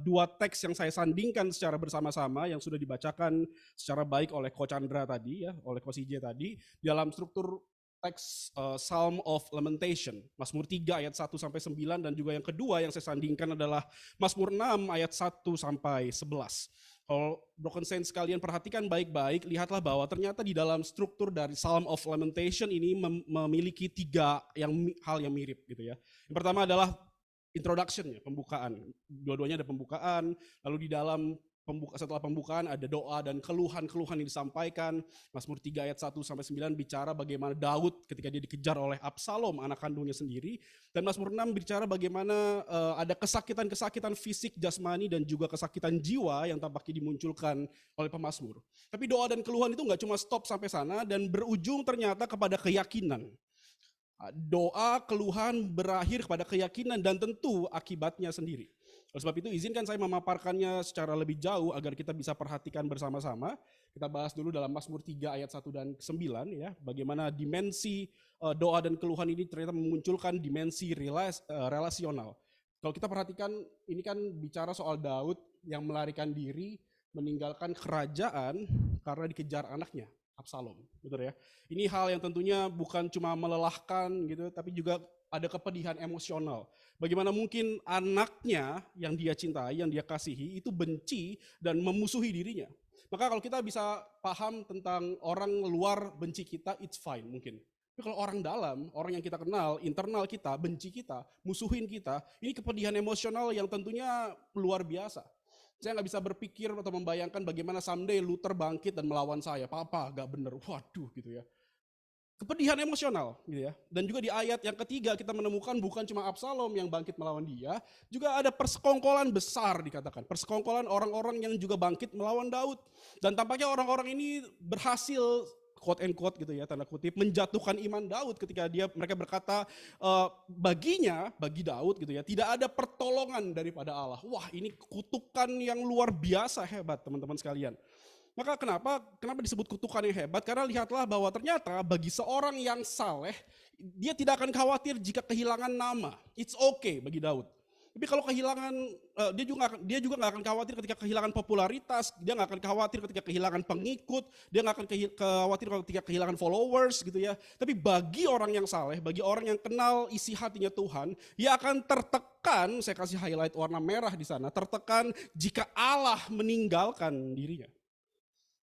dua teks yang saya sandingkan secara bersama-sama yang sudah dibacakan secara baik oleh Ko Chandra tadi ya, oleh Ko CJ tadi, dalam struktur teks Psalm of Lamentation, Mazmur 3 ayat 1 sampai 9, dan juga yang kedua yang saya sandingkan adalah Mazmur 6 ayat 1 sampai 11. Kalau Broken Saints sekalian perhatikan baik-baik, lihatlah bahwa ternyata di dalam struktur dari Psalm of Lamentation ini memiliki tiga hal yang mirip gitu ya. Yang pertama adalah introduction ya, pembukaan. Dua-duanya ada pembukaan, lalu di dalam setelah pembukaan ada doa dan keluhan-keluhan yang disampaikan. Mazmur 3 ayat 1 sampai 9 bicara bagaimana Daud ketika dia dikejar oleh Absalom, anak kandungnya sendiri. Dan Mazmur 6 bicara bagaimana ada kesakitan-kesakitan fisik, jasmani dan juga kesakitan jiwa yang tampaknya dimunculkan oleh pemazmur. Tapi doa dan keluhan itu nggak cuma stop sampai sana dan berujung ternyata kepada keyakinan. Doa, keluhan berakhir kepada keyakinan dan tentu akibatnya sendiri. Oleh sebab itu izinkan saya memaparkannya secara lebih jauh agar kita bisa perhatikan bersama-sama. Kita bahas dulu dalam Mazmur 3 ayat 1 dan 9 ya, bagaimana dimensi doa dan keluhan ini ternyata memunculkan dimensi relasional. Kalau kita perhatikan ini kan bicara soal Daud yang melarikan diri, meninggalkan kerajaan karena dikejar anaknya, Absalom, betul ya. Ini hal yang tentunya bukan cuma melelahkan gitu, tapi juga ada kepedihan emosional. Bagaimana mungkin anaknya yang dia cintai, yang dia kasihi itu benci dan memusuhi dirinya. Maka kalau kita bisa paham tentang orang luar benci kita, it's fine mungkin. Tapi kalau orang dalam, orang yang kita kenal, internal kita, benci kita, musuhin kita, ini kepedihan emosional yang tentunya luar biasa. Saya nggak bisa berpikir atau membayangkan bagaimana someday Luther bangkit dan melawan saya. Papa, gak bener. Waduh gitu ya. Kepedihan emosional gitu ya. Dan juga di ayat yang ketiga kita menemukan bukan cuma Absalom yang bangkit melawan dia, juga ada persekongkolan besar dikatakan. Persekongkolan orang-orang yang juga bangkit melawan Daud. Dan tampaknya orang-orang ini berhasil quote and quote gitu ya, tanda kutip, menjatuhkan iman Daud ketika mereka berkata bagi Daud gitu ya, tidak ada pertolongan daripada Allah. Wah, ini kutukan yang luar biasa hebat teman-teman sekalian. Maka kenapa disebut kutukan yang hebat? Karena lihatlah bahwa ternyata bagi seorang yang saleh, dia tidak akan khawatir jika kehilangan nama. It's okay bagi Daud. Tapi kalau kehilangan, dia juga nggak akan khawatir ketika kehilangan popularitas, dia nggak akan khawatir ketika kehilangan pengikut, dia nggak akan khawatir ketika kehilangan followers gitu ya. Tapi bagi orang yang saleh, bagi orang yang kenal isi hatinya Tuhan, ia akan tertekan, saya kasih highlight warna merah di sana, tertekan jika Allah meninggalkan dirinya.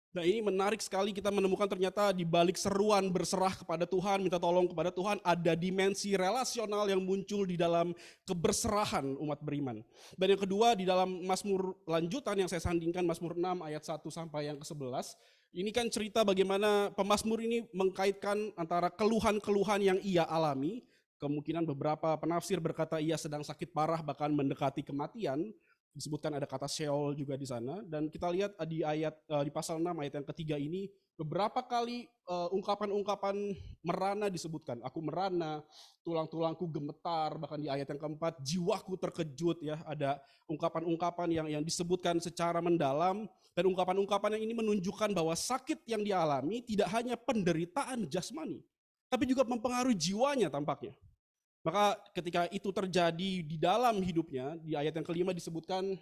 Nah ini menarik sekali kita menemukan ternyata di balik seruan berserah kepada Tuhan, minta tolong kepada Tuhan, ada dimensi relasional yang muncul di dalam keberserahan umat beriman. Dan yang kedua di dalam Mazmur lanjutan yang saya sandingkan, Mazmur 6 ayat 1 sampai yang ke-11, ini kan cerita bagaimana pemazmur ini mengkaitkan antara keluhan-keluhan yang ia alami, kemungkinan beberapa penafsir berkata ia sedang sakit parah bahkan mendekati kematian. Disebutkan ada kata Sheol juga di sana, dan kita lihat di pasal 6 ayat yang ketiga ini beberapa kali ungkapan-ungkapan merana disebutkan. Aku merana, tulang-tulangku gemetar, bahkan di ayat yang keempat jiwaku terkejut ya, ada ungkapan-ungkapan yang disebutkan secara mendalam, dan ungkapan-ungkapan yang ini menunjukkan bahwa sakit yang dialami tidak hanya penderitaan jasmani, tapi juga mempengaruhi jiwanya tampaknya. Maka ketika itu terjadi di dalam hidupnya, di ayat yang kelima disebutkan,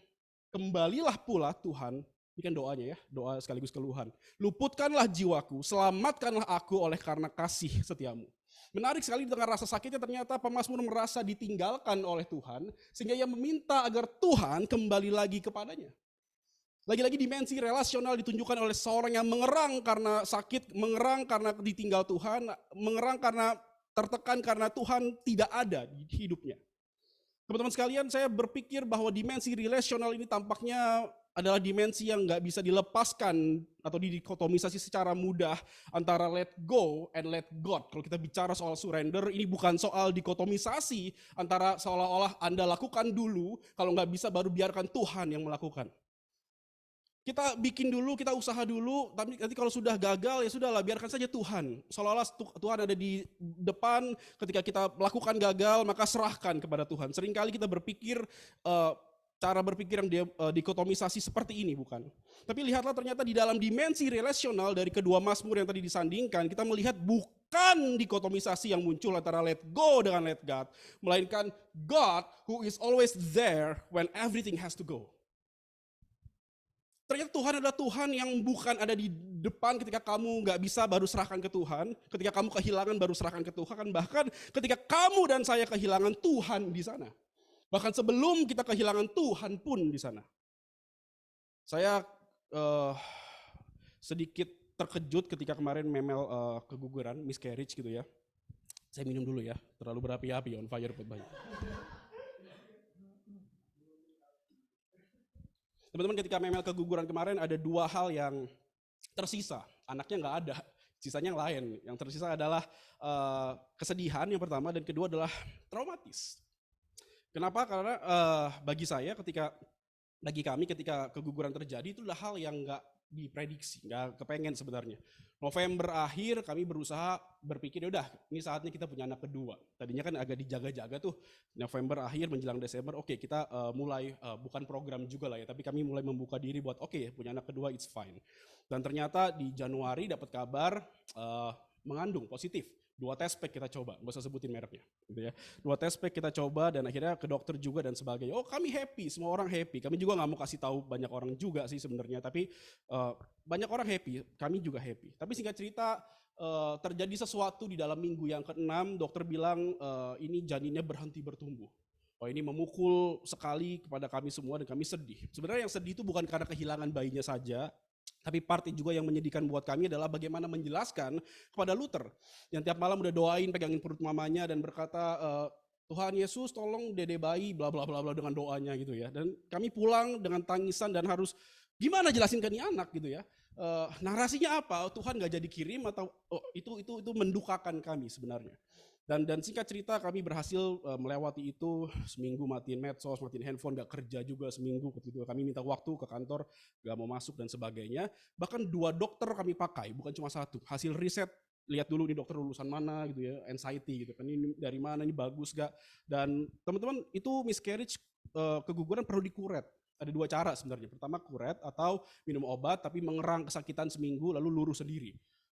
kembalilah pula Tuhan, ini kan doanya ya, doa sekaligus keluhan. Luputkanlah jiwaku, selamatkanlah aku oleh karena kasih setiamu. Menarik sekali di tengah rasa sakitnya ternyata pemazmur merasa ditinggalkan oleh Tuhan, sehingga ia meminta agar Tuhan kembali lagi kepadanya. Lagi-lagi dimensi relasional ditunjukkan oleh seorang yang mengerang karena sakit, mengerang karena ditinggal Tuhan, mengerang karena tertekan karena Tuhan tidak ada di hidupnya. Teman-teman sekalian, saya berpikir bahwa dimensi relasional ini tampaknya adalah dimensi yang nggak bisa dilepaskan atau didikotomisasi secara mudah antara let go and let God. Kalau kita bicara soal surrender, ini bukan soal dikotomisasi antara seolah-olah Anda lakukan dulu, kalau nggak bisa baru biarkan Tuhan yang melakukan. Kita bikin dulu, kita usaha dulu, tapi nanti kalau sudah gagal ya sudahlah, biarkan saja Tuhan. Seolah-olah Tuhan ada di depan, ketika kita melakukan gagal maka serahkan kepada Tuhan. Seringkali kita berpikir cara berpikir yang dikotomisasi seperti ini, bukan. Tapi lihatlah ternyata di dalam dimensi relasional dari kedua mazmur yang tadi disandingkan, kita melihat bukan dikotomisasi yang muncul antara let go dengan let God, melainkan God who is always there when everything has to go. Ternyata Tuhan adalah Tuhan yang bukan ada di depan ketika kamu nggak bisa baru serahkan ke Tuhan, ketika kamu kehilangan baru serahkan ke Tuhan, bahkan ketika kamu dan saya kehilangan Tuhan di sana. Bahkan sebelum kita kehilangan Tuhan pun di sana. Saya sedikit terkejut ketika kemarin Memel keguguran, miscarriage gitu ya. Saya minum dulu ya, terlalu berapi-api, on fire buat banyak. Teman-teman, ketika Memel keguguran kemarin ada dua hal yang tersisa. Anaknya nggak ada, sisanya yang lain. Yang tersisa adalah kesedihan yang pertama, dan kedua adalah traumatis. Kenapa? Karena bagi kami ketika keguguran terjadi itu adalah hal yang nggak diprediksi, nggak kepengen sebenarnya. November akhir kami berusaha berpikir, udah ini saatnya kita punya anak kedua. Tadinya kan agak dijaga-jaga tuh, November akhir menjelang Desember, oke kita mulai, bukan program juga lah ya, tapi kami mulai membuka diri buat oke, punya anak kedua it's fine. Dan ternyata di Januari dapat kabar mengandung positif. 2 test pack kita coba, nggak usah sebutin mereknya, gitu ya. 2 test pack kita coba dan akhirnya ke dokter juga dan sebagainya. Oh kami happy, semua orang happy. Kami juga nggak mau kasih tahu banyak orang juga sih sebenarnya, tapi banyak orang happy, kami juga happy. Tapi singkat cerita terjadi sesuatu di dalam minggu yang ke-6, dokter bilang ini janinnya berhenti bertumbuh. Oh ini memukul sekali kepada kami semua dan kami sedih. Sebenarnya yang sedih itu bukan karena kehilangan bayinya saja, tapi part juga yang menyedihkan buat kami adalah bagaimana menjelaskan kepada Luther yang tiap malam udah doain, pegangin perut mamanya dan berkata, Tuhan Yesus tolong dede bayi, bla bla bla bla dengan doanya gitu ya. Dan kami pulang dengan tangisan dan harus gimana jelasin ke nih anak gitu ya. Narasinya apa? Tuhan nggak jadi kirim atau itu mendukakan kami sebenarnya. Dan singkat cerita kami berhasil melewati itu, seminggu matiin medsos, matiin handphone, gak kerja juga seminggu. Ketika kami minta waktu ke kantor, gak mau masuk dan sebagainya. Bahkan 2 dokter kami pakai, bukan cuma 1. Hasil riset, lihat dulu nih dokter lulusan mana gitu ya, anxiety gitu kan, ini dari mana, ini bagus gak. Dan teman-teman itu miscarriage, keguguran perlu dikuret. Ada 2 cara sebenarnya. Pertama kuret atau minum obat tapi mengerang kesakitan seminggu lalu lurus sendiri.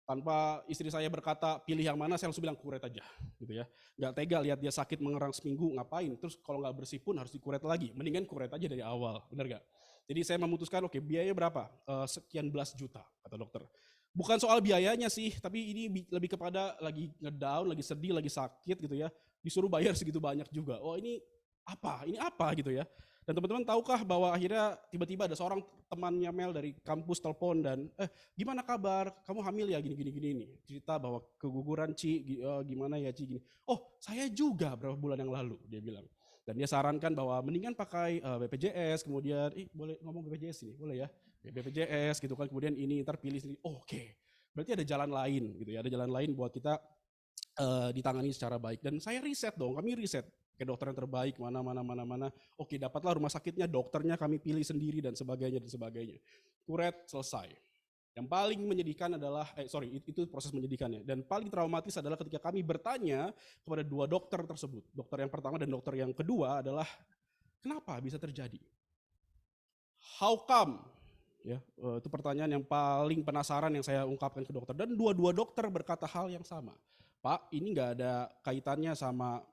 Tanpa istri saya berkata pilih yang mana, saya langsung bilang kuret aja gitu ya. Nggak tega lihat dia sakit mengerang seminggu, ngapain, terus kalau nggak bersih pun harus dikuret lagi, mendingan kuret aja dari awal, benar nggak? Jadi saya memutuskan oke, biaya berapa, sekian belas juta kata dokter. Bukan soal biayanya sih, tapi ini lebih kepada lagi ngedown, lagi sedih, lagi sakit gitu ya, disuruh bayar segitu banyak juga. Oh ini apa gitu ya. Dan teman-teman tahukah bahwa akhirnya tiba-tiba ada seorang temannya Mel dari kampus telepon dan gimana kabar, kamu hamil ya gini nih. Cerita bahwa keguguran Ci, gimana ya Ci gini. Oh saya juga berapa bulan yang lalu dia bilang. Dan dia sarankan bahwa mendingan pakai BPJS, kemudian boleh ngomong BPJS ini, boleh ya. BPJS gitu kan, kemudian ini ntar pilih sendiri. Oke. Berarti ada jalan lain gitu ya, ada jalan lain buat kita ditangani secara baik. Dan saya riset dong, kami riset ke dokter yang terbaik, mana. Oke, dapatlah rumah sakitnya, dokternya kami pilih sendiri dan sebagainya. Kuret, selesai. Yang paling menyedihkan adalah, itu proses menyedihkannya. Dan paling traumatis adalah ketika kami bertanya kepada 2 dokter tersebut. Dokter yang pertama dan dokter yang kedua adalah, kenapa bisa terjadi? How come? Ya, itu pertanyaan yang paling penasaran yang saya ungkapkan ke dokter. Dan dua dokter berkata hal yang sama. Pak, ini nggak ada kaitannya sama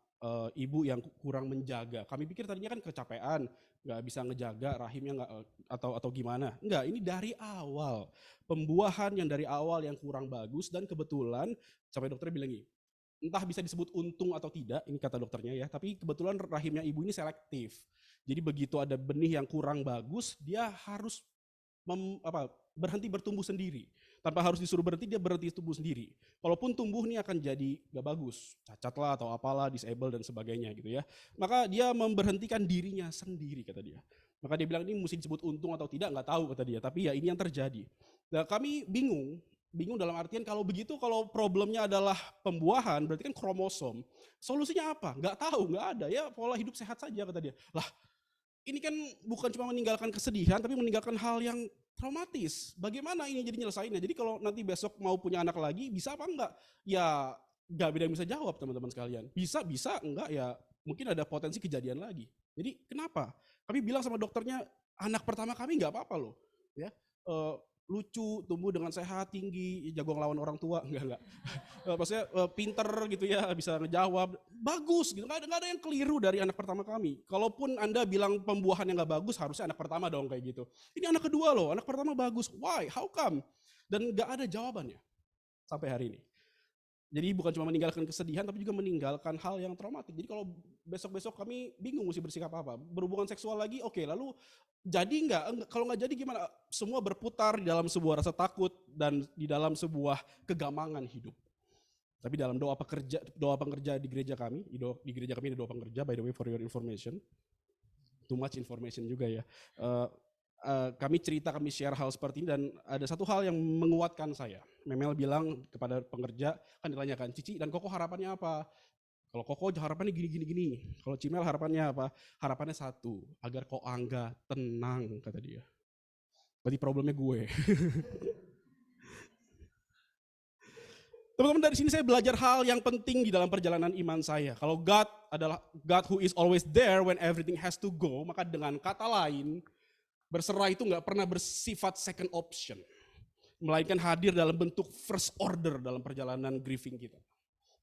ibu yang kurang menjaga. Kami pikir tadinya kan kecapean, nggak bisa ngejaga rahimnya nggak atau gimana. Enggak, ini dari awal. Pembuahan yang dari awal yang kurang bagus dan kebetulan sampai dokter bilang gini, entah bisa disebut untung atau tidak, ini kata dokternya ya, tapi kebetulan rahimnya ibu ini selektif. Jadi begitu ada benih yang kurang bagus, dia harus berhenti bertumbuh sendiri. Tanpa harus disuruh berhenti, dia berhenti tumbuh sendiri. Kalaupun tumbuh nih akan jadi gak bagus, cacat lah atau apalah, disable dan sebagainya gitu ya. Maka dia memberhentikan dirinya sendiri kata dia. Maka dia bilang ini mesti disebut untung atau tidak, nggak tahu kata dia. Tapi ya ini yang terjadi. Nah, kami bingung dalam artian kalau begitu, kalau problemnya adalah pembuahan, berarti kan kromosom. Solusinya apa? Nggak tahu, nggak ada. Ya pola hidup sehat saja kata dia. Lah, ini kan bukan cuma meninggalkan kesedihan, tapi meninggalkan hal yang traumatis. Bagaimana ini jadi nyelesainnya? Jadi kalau nanti besok mau punya anak lagi, bisa apa enggak? Ya nggak ada yang bisa jawab teman-teman sekalian. Bisa, enggak ya mungkin ada potensi kejadian lagi. Jadi kenapa? Kami bilang sama dokternya, anak pertama kami nggak apa-apa loh. Ya, lucu, tumbuh dengan sehat, tinggi, jago ngelawan orang tua, enggak. Maksudnya pinter gitu ya, bisa ngejawab, bagus gitu, nggak ada yang keliru dari anak pertama kami. Kalaupun Anda bilang pembuahan yang nggak bagus, harusnya anak pertama dong kayak gitu. Ini anak kedua loh, anak pertama bagus, why, how come? Dan nggak ada jawabannya sampai hari ini. Jadi bukan cuma meninggalkan kesedihan, tapi juga meninggalkan hal yang traumatik. Jadi kalau besok-besok kami bingung mesti bersikap apa. Berhubungan seksual lagi, oke, lalu jadi nggak? Kalau nggak jadi gimana? Semua berputar di dalam sebuah rasa takut dan di dalam sebuah kegamangan hidup. Tapi dalam doa pengerja di gereja kami, di gereja kami ada doa pengerja, by the way for your information. Too much information juga ya. Kami share hal seperti ini dan ada satu hal yang menguatkan saya. Memel bilang kepada pengerja, kan ditanyakan, Cici dan Koko harapannya apa? Kalau Koko harapannya gini. Kalau Cimel harapannya apa? Harapannya satu, agar Ko Angga tenang, kata dia. Berarti problemnya gue. Teman-teman, dari sini saya belajar hal yang penting di dalam perjalanan iman saya. Kalau God adalah God who is always there when everything has to go, maka dengan kata lain, berserah itu nggak pernah bersifat second option. Melainkan hadir dalam bentuk first order dalam perjalanan grieving kita.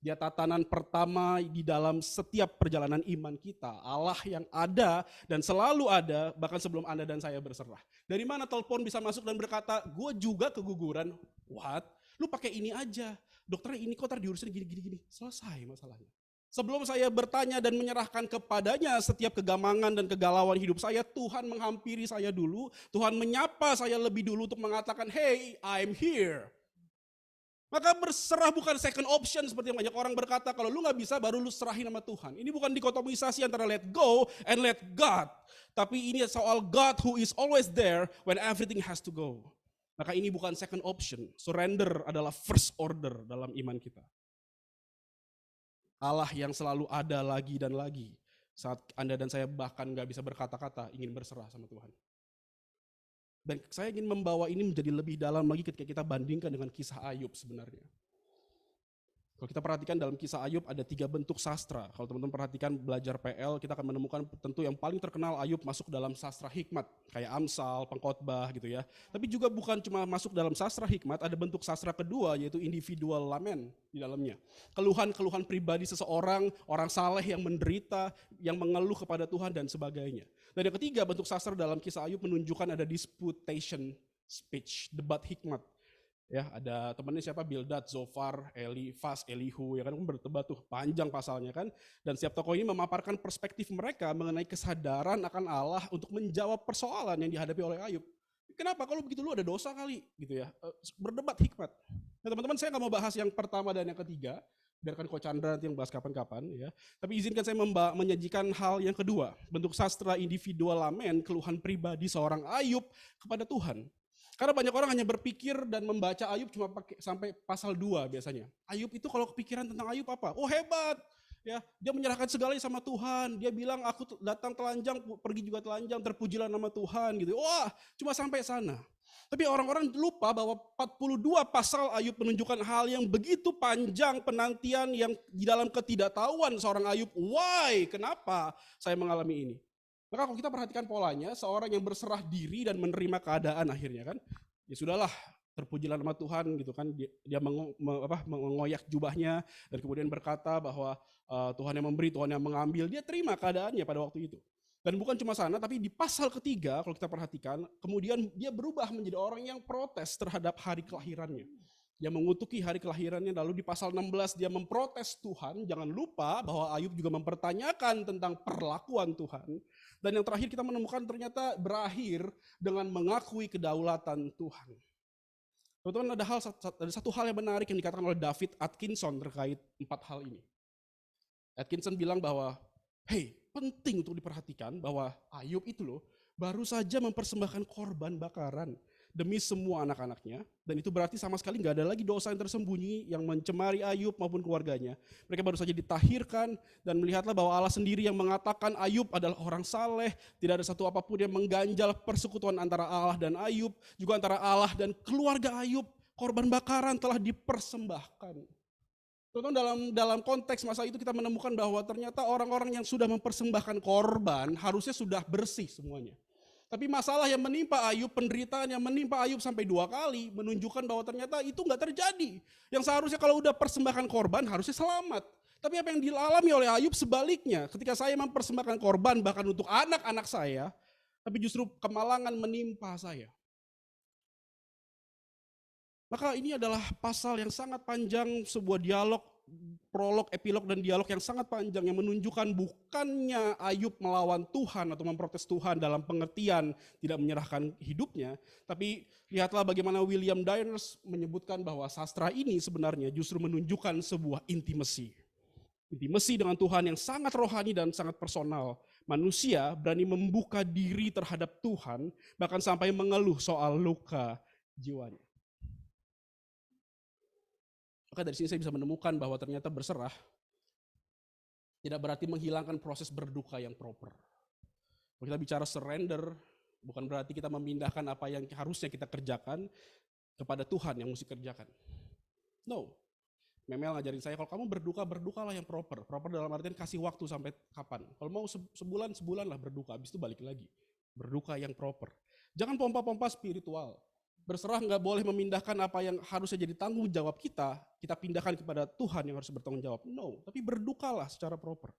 Dia tatanan pertama di dalam setiap perjalanan iman kita. Allah yang ada dan selalu ada bahkan sebelum Anda dan saya berserah. Dari mana telepon bisa masuk dan berkata, gue juga keguguran. What? Lu pakai ini aja. Dokternya ini kok diurusin gini. Selesai masalahnya. Sebelum saya bertanya dan menyerahkan kepadanya setiap kegamangan dan kegalauan hidup saya, Tuhan menghampiri saya dulu. Tuhan menyapa saya lebih dulu untuk mengatakan, hey, I'm here. Maka berserah bukan second option seperti yang banyak orang berkata, kalau lu gak bisa baru lu serahin sama Tuhan. Ini bukan dikotomisasi antara let go and let God. Tapi ini soal God who is always there when everything has to go. Maka ini bukan second option. Surrender adalah first order dalam iman kita. Allah yang selalu ada lagi dan lagi. Saat Anda dan saya bahkan gak bisa berkata-kata, ingin berserah sama Tuhan. Dan saya ingin membawa ini menjadi lebih dalam lagi ketika kita bandingkan dengan kisah Ayub sebenarnya. Kalau kita perhatikan dalam kisah Ayub ada 3 bentuk sastra. Kalau teman-teman perhatikan belajar PL, kita akan menemukan tentu yang paling terkenal Ayub masuk dalam sastra hikmat. Kayak Amsal, Pengkhotbah gitu ya. Tapi juga bukan cuma masuk dalam sastra hikmat, ada bentuk sastra kedua yaitu individual lament di dalamnya. Keluhan-keluhan pribadi seseorang, orang saleh yang menderita, yang mengeluh kepada Tuhan dan sebagainya. Dan yang ketiga bentuk sastra dalam kisah Ayub menunjukkan ada disputation speech, debat hikmat. Ya, ada temannya siapa? Bildad, Zofar, Elifas, Elihu, ya kan berdebat tuh panjang pasalnya kan. Dan setiap tokoh ini memaparkan perspektif mereka mengenai kesadaran akan Allah untuk menjawab persoalan yang dihadapi oleh Ayub. Kenapa? Kalau begitu lu ada dosa kali gitu ya. Berdebat hikmat. Nah, teman-teman, saya nggak mau bahas yang pertama dan yang ketiga. Biarkan Coach Chandra nanti yang bahas kapan-kapan ya. Tapi izinkan saya menyajikan hal yang kedua. Bentuk sastra individual lamen, keluhan pribadi seorang Ayub kepada Tuhan. Karena banyak orang hanya berpikir dan membaca Ayub cuma pakai sampai pasal 2 biasanya. Ayub itu kalau kepikiran tentang Ayub apa? Oh hebat, ya dia menyerahkan segalanya sama Tuhan. Dia bilang aku datang telanjang, pergi juga telanjang, terpujilah nama Tuhan gitu. Wah, cuma sampai sana. Tapi orang-orang lupa bahwa 42 pasal Ayub menunjukkan hal yang begitu panjang penantian yang di dalam ketidaktahuan seorang Ayub. Why? Kenapa saya mengalami ini? Maka kalau kita perhatikan polanya, seorang yang berserah diri dan menerima keadaan akhirnya kan, ya sudahlah, terpujilah nama Tuhan gitu kan, dia mengoyak jubahnya dan kemudian berkata bahwa Tuhan yang memberi, Tuhan yang mengambil, dia terima keadaannya pada waktu itu. Dan bukan cuma sana, tapi di pasal ketiga kalau kita perhatikan, kemudian dia berubah menjadi orang yang protes terhadap hari kelahirannya. Dia mengutuki hari kelahirannya, lalu di pasal 16 dia memprotes Tuhan. Jangan lupa bahwa Ayub juga mempertanyakan tentang perlakuan Tuhan. Dan yang terakhir kita menemukan ternyata berakhir dengan mengakui kedaulatan Tuhan. Teman-teman, ada satu hal yang menarik yang dikatakan oleh David Atkinson terkait 4 hal ini. Atkinson bilang bahwa, hey, penting untuk diperhatikan bahwa Ayub itu loh baru saja mempersembahkan korban bakaran demi semua anak-anaknya, dan itu berarti sama sekali nggak ada lagi dosa yang tersembunyi yang mencemari Ayub maupun keluarganya. Mereka baru saja ditahirkan, dan melihatlah bahwa Allah sendiri yang mengatakan Ayub adalah orang saleh, tidak ada satu apapun yang mengganjal persekutuan antara Allah dan Ayub, juga antara Allah dan keluarga Ayub. Korban bakaran telah dipersembahkan. Teman-teman, dalam konteks masa itu kita menemukan bahwa ternyata orang-orang yang sudah mempersembahkan korban harusnya sudah bersih semuanya. Tapi masalah yang menimpa Ayub, penderitaan yang menimpa Ayub sampai 2 kali menunjukkan bahwa ternyata itu nggak terjadi. Yang seharusnya kalau udah persembahkan korban harusnya selamat. Tapi apa yang dialami oleh Ayub sebaliknya. Ketika saya mempersembahkan korban bahkan untuk anak-anak saya, tapi justru kemalangan menimpa saya. Maka ini adalah pasal yang sangat panjang, sebuah dialog, prolog, epilog, dan dialog yang sangat panjang yang menunjukkan bukannya Ayub melawan Tuhan atau memprotes Tuhan dalam pengertian tidak menyerahkan hidupnya, tapi lihatlah bagaimana William Dyners menyebutkan bahwa sastra ini sebenarnya justru menunjukkan sebuah intimacy. Intimacy dengan Tuhan yang sangat rohani dan sangat personal. Manusia berani membuka diri terhadap Tuhan, bahkan sampai mengeluh soal luka jiwanya. Maka dari sini saya bisa menemukan bahwa ternyata berserah tidak berarti menghilangkan proses berduka yang proper. Kalau kita bicara surrender, Bukan berarti kita memindahkan apa yang harusnya kita kerjakan kepada Tuhan yang mesti kerjakan. No. Memel ngajarin saya, kalau kamu berduka, berdukalah yang proper. Proper dalam artian kasih waktu sampai kapan. Kalau mau sebulan lah berduka, habis itu balik lagi. Berduka yang proper. Jangan pompa-pompa spiritual. Berserah nggak boleh memindahkan apa yang harusnya jadi tanggung jawab kita pindahkan kepada Tuhan yang harus bertanggung jawab. No, tapi berdukalah secara proper.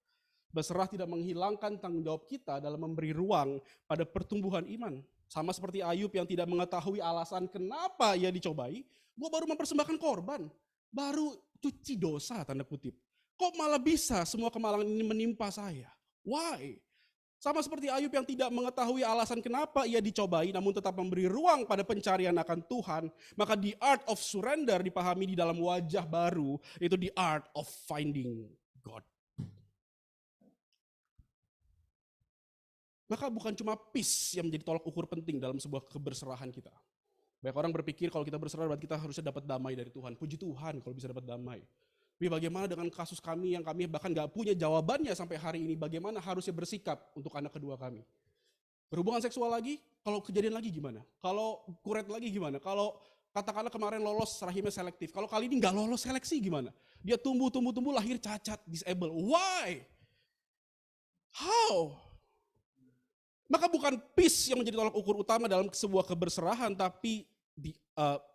Berserah tidak menghilangkan tanggung jawab kita dalam memberi ruang pada pertumbuhan iman. Sama seperti Ayub yang tidak mengetahui alasan kenapa ia dicobai, gua baru mempersembahkan korban. Baru cuci dosa, tanda kutip. Kok malah bisa semua kemalangan ini menimpa saya? Why? Sama seperti Ayub yang tidak mengetahui alasan kenapa ia dicobai, namun tetap memberi ruang pada pencarian akan Tuhan. Maka the art of surrender dipahami di dalam wajah baru, yaitu the art of finding God. Maka bukan cuma peace yang menjadi tolak ukur penting dalam sebuah keberserahan kita. Banyak orang berpikir kalau kita berserah berarti kita harusnya dapat damai dari Tuhan. Puji Tuhan kalau bisa dapat damai. Tapi bagaimana dengan kasus kami yang kami bahkan gak punya jawabannya sampai hari ini. Bagaimana harusnya bersikap untuk anak kedua kami. Berhubungan seksual lagi, kalau kejadian lagi gimana? Kalau kuret lagi gimana? Kalau katakanlah kemarin lolos rahimnya selektif. Kalau kali ini gak lolos seleksi gimana? Dia tumbuh lahir cacat, disable. Why? How? Maka bukan peace yang menjadi tolak ukur utama dalam sebuah keberserahan, tapi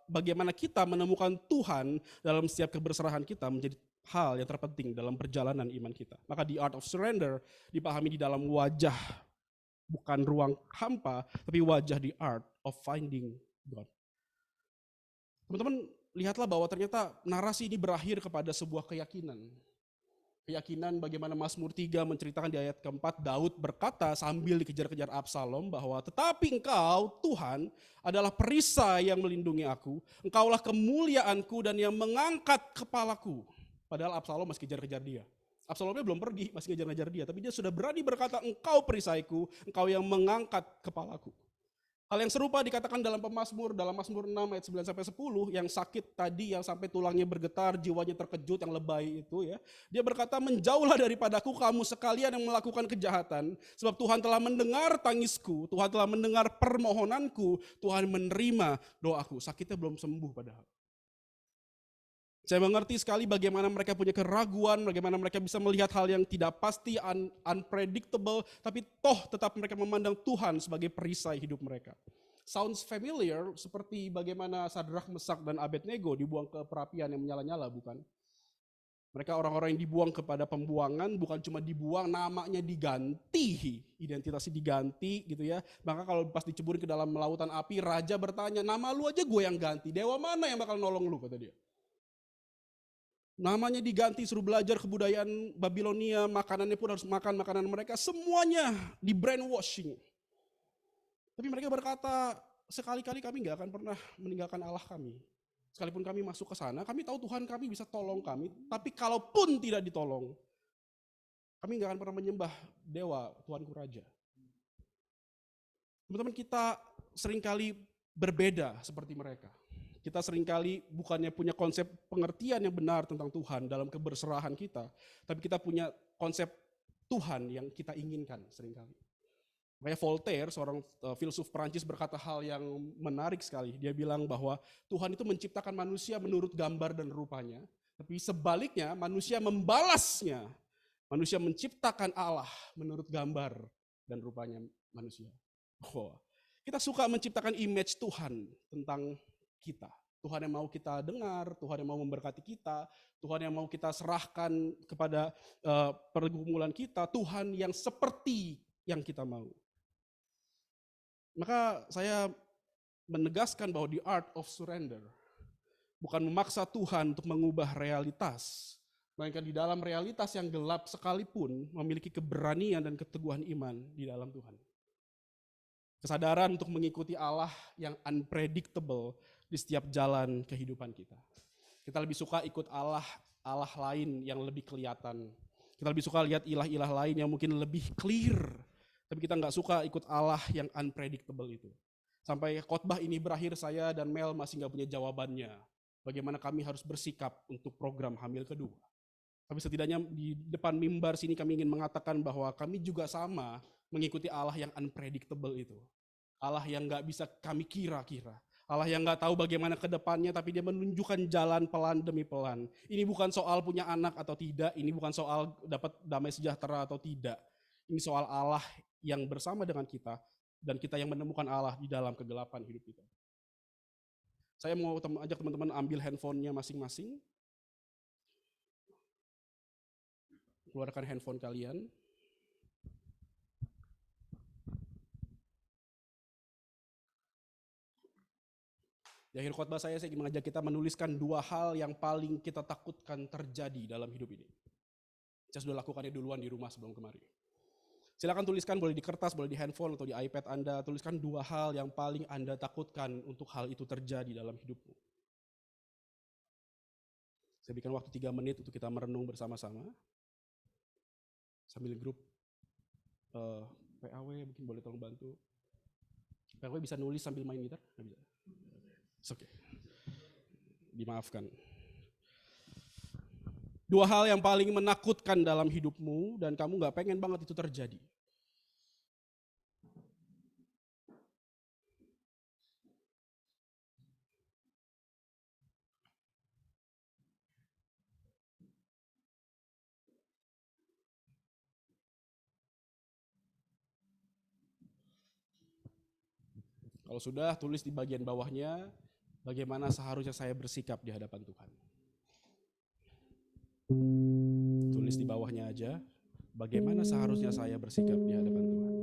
bagaimana kita menemukan Tuhan dalam setiap keberserahan kita menjadi hal yang terpenting dalam perjalanan iman kita. Maka the art of surrender dipahami di dalam wajah, bukan ruang hampa, tapi wajah the art of finding God. Teman-teman, lihatlah bahwa ternyata narasi ini berakhir kepada sebuah keyakinan. Keyakinan bagaimana Mazmur 3 menceritakan di ayat keempat, Daud berkata sambil dikejar-kejar Absalom bahwa tetapi engkau Tuhan adalah perisai yang melindungi aku, engkaulah kemuliaanku dan yang mengangkat kepalaku. Padahal Absalom masih kejar-kejar dia. Absalomnya belum pergi, masih kejar-kejar dia, tapi dia sudah berani berkata engkau perisaiku, engkau yang mengangkat kepalaku. Hal yang serupa dikatakan dalam Mazmur 6 ayat 9 sampai 10 yang sakit tadi, yang sampai tulangnya bergetar, jiwanya terkejut, yang lebay itu ya. Dia berkata, menjauhlah daripadaku kamu sekalian yang melakukan kejahatan, sebab Tuhan telah mendengar tangisku, Tuhan telah mendengar permohonanku, Tuhan menerima doaku. Sakitnya belum sembuh padahal. Saya mengerti sekali bagaimana mereka punya keraguan, bagaimana mereka bisa melihat hal yang tidak pasti, unpredictable, tapi toh tetap mereka memandang Tuhan sebagai perisai hidup mereka. Sounds familiar seperti bagaimana Sadrak, Mesak, dan Abednego dibuang ke perapian yang menyala-nyala, bukan? Mereka orang-orang yang dibuang kepada pembuangan, bukan cuma dibuang, namanya diganti, identitasnya diganti gitu ya. Maka kalau pas diceburin ke dalam lautan api, raja bertanya, nama lu aja gue yang ganti, dewa mana yang bakal nolong lu, kata dia. Namanya diganti, suruh belajar kebudayaan Babilonia, makanannya pun harus makan makanan mereka, semuanya di brainwashing. Tapi mereka berkata, sekali-kali kami gak akan pernah meninggalkan Allah kami. Sekalipun kami masuk ke sana, kami tahu Tuhan kami bisa tolong kami, tapi kalaupun tidak ditolong, kami gak akan pernah menyembah dewa, Tuhanku Raja. Teman-teman, kita seringkali berbeda seperti mereka. Kita seringkali bukannya punya konsep pengertian yang benar tentang Tuhan dalam keberserahan kita, tapi kita punya konsep Tuhan yang kita inginkan seringkali. Makanya Voltaire, seorang filsuf Perancis, berkata hal yang menarik sekali. Dia bilang bahwa Tuhan itu menciptakan manusia menurut gambar dan rupanya, tapi sebaliknya manusia membalasnya. Manusia menciptakan Allah menurut gambar dan rupanya manusia. Kita suka menciptakan image Tuhan tentang kita. Tuhan yang mau kita dengar, Tuhan yang mau memberkati kita, Tuhan yang mau kita serahkan kepada pergumulan kita, Tuhan yang seperti yang kita mau. Maka saya menegaskan bahwa the art of surrender bukan memaksa Tuhan untuk mengubah realitas, melainkan di dalam realitas yang gelap sekalipun memiliki keberanian dan keteguhan iman di dalam Tuhan. Kesadaran untuk mengikuti Allah yang unpredictable di setiap jalan kehidupan kita. Kita lebih suka ikut Allah lain yang lebih kelihatan. Kita lebih suka lihat ilah-ilah lain yang mungkin lebih clear. Tapi kita nggak suka ikut Allah yang unpredictable itu. Sampai khotbah ini berakhir, saya dan Mel masih nggak punya jawabannya. Bagaimana kami harus bersikap untuk program hamil kedua. Tapi setidaknya di depan mimbar sini kami ingin mengatakan bahwa kami juga sama mengikuti Allah yang unpredictable itu. Allah yang gak bisa kami kira-kira. Allah yang gak tahu bagaimana ke depannya, tapi dia menunjukkan jalan pelan demi pelan. Ini bukan soal punya anak atau tidak, ini bukan soal dapat damai sejahtera atau tidak. Ini soal Allah yang bersama dengan kita, dan kita yang menemukan Allah di dalam kegelapan hidup kita. Saya mau ajak teman-teman ambil handphonenya masing-masing. Keluarkan handphone kalian. Di akhir khotbah saya ingin mengajak kita menuliskan 2 hal yang paling kita takutkan terjadi dalam hidup ini. Saya sudah lakukannya duluan di rumah sebelum kemarin. Silakan tuliskan, boleh di kertas, boleh di handphone atau di iPad Anda. Tuliskan 2 hal yang paling Anda takutkan untuk hal itu terjadi dalam hidupmu. Saya berikan waktu 3 menit untuk kita merenung bersama-sama. Sambil grup PAW mungkin boleh tolong bantu. PAW bisa nulis sambil main gitar? Nggak bisa. Oke. Dimaafkan. 2 hal yang paling menakutkan dalam hidupmu dan kamu gak pengen banget itu terjadi. Kalau sudah, tulis di bagian bawahnya bagaimana seharusnya saya bersikap di hadapan Tuhan. Tulis di bawahnya aja, bagaimana seharusnya saya bersikap di hadapan Tuhan.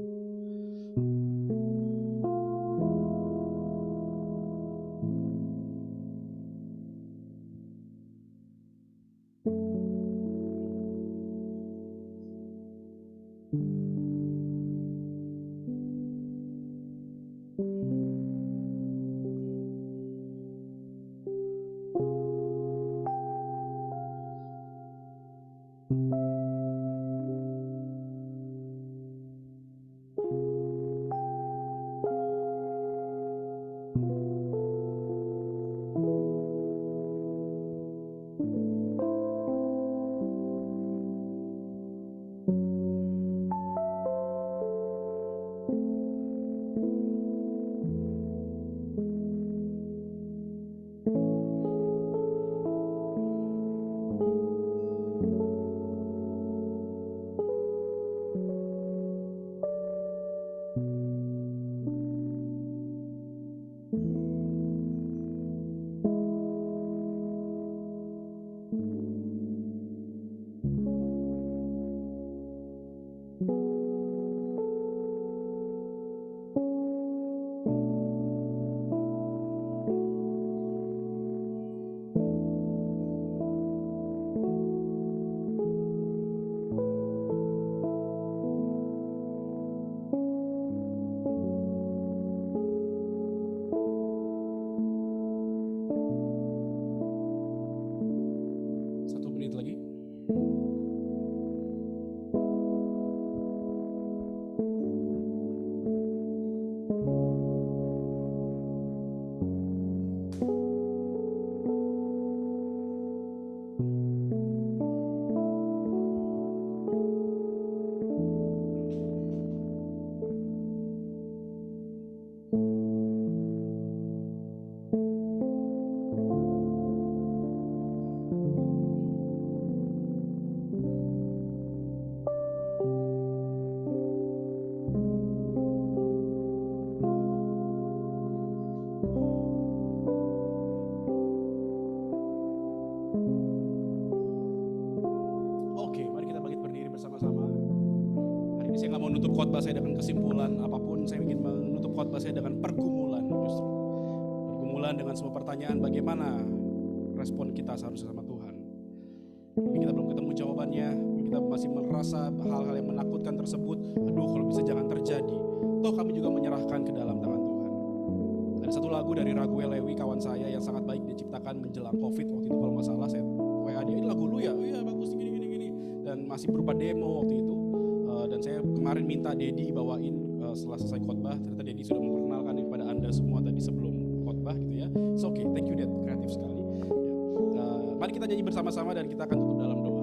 Khotbah saya dengan kesimpulan apapun, saya ingin menutup khotbah saya dengan pergumulan justru. Pergumulan dengan semua pertanyaan bagaimana respon kita seharusnya sama Tuhan. Mungkin kita belum ketemu jawabannya, kita masih merasa hal-hal yang menakutkan tersebut, aduh kalau bisa jangan terjadi. Toh kami juga menyerahkan ke dalam tangan Tuhan. Ada satu lagu dari Raguel Lewi, kawan saya yang sangat baik diciptakan menjelang COVID waktu itu kalau nggak salah, saya WA dia, ini lagu lu ya? Oh iya bagus gini. Dan masih berupa demo waktu itu. Dan saya kemarin minta Dedi bawain setelah selesai khotbah, ternyata Dedi sudah memperkenalkan kepada Anda semua tadi sebelum khotbah gitu ya. It's okay, thank you Dad, kreatif sekali. Ya. Mari kita nyanyi bersama-sama dan kita akan tutup dalam doa.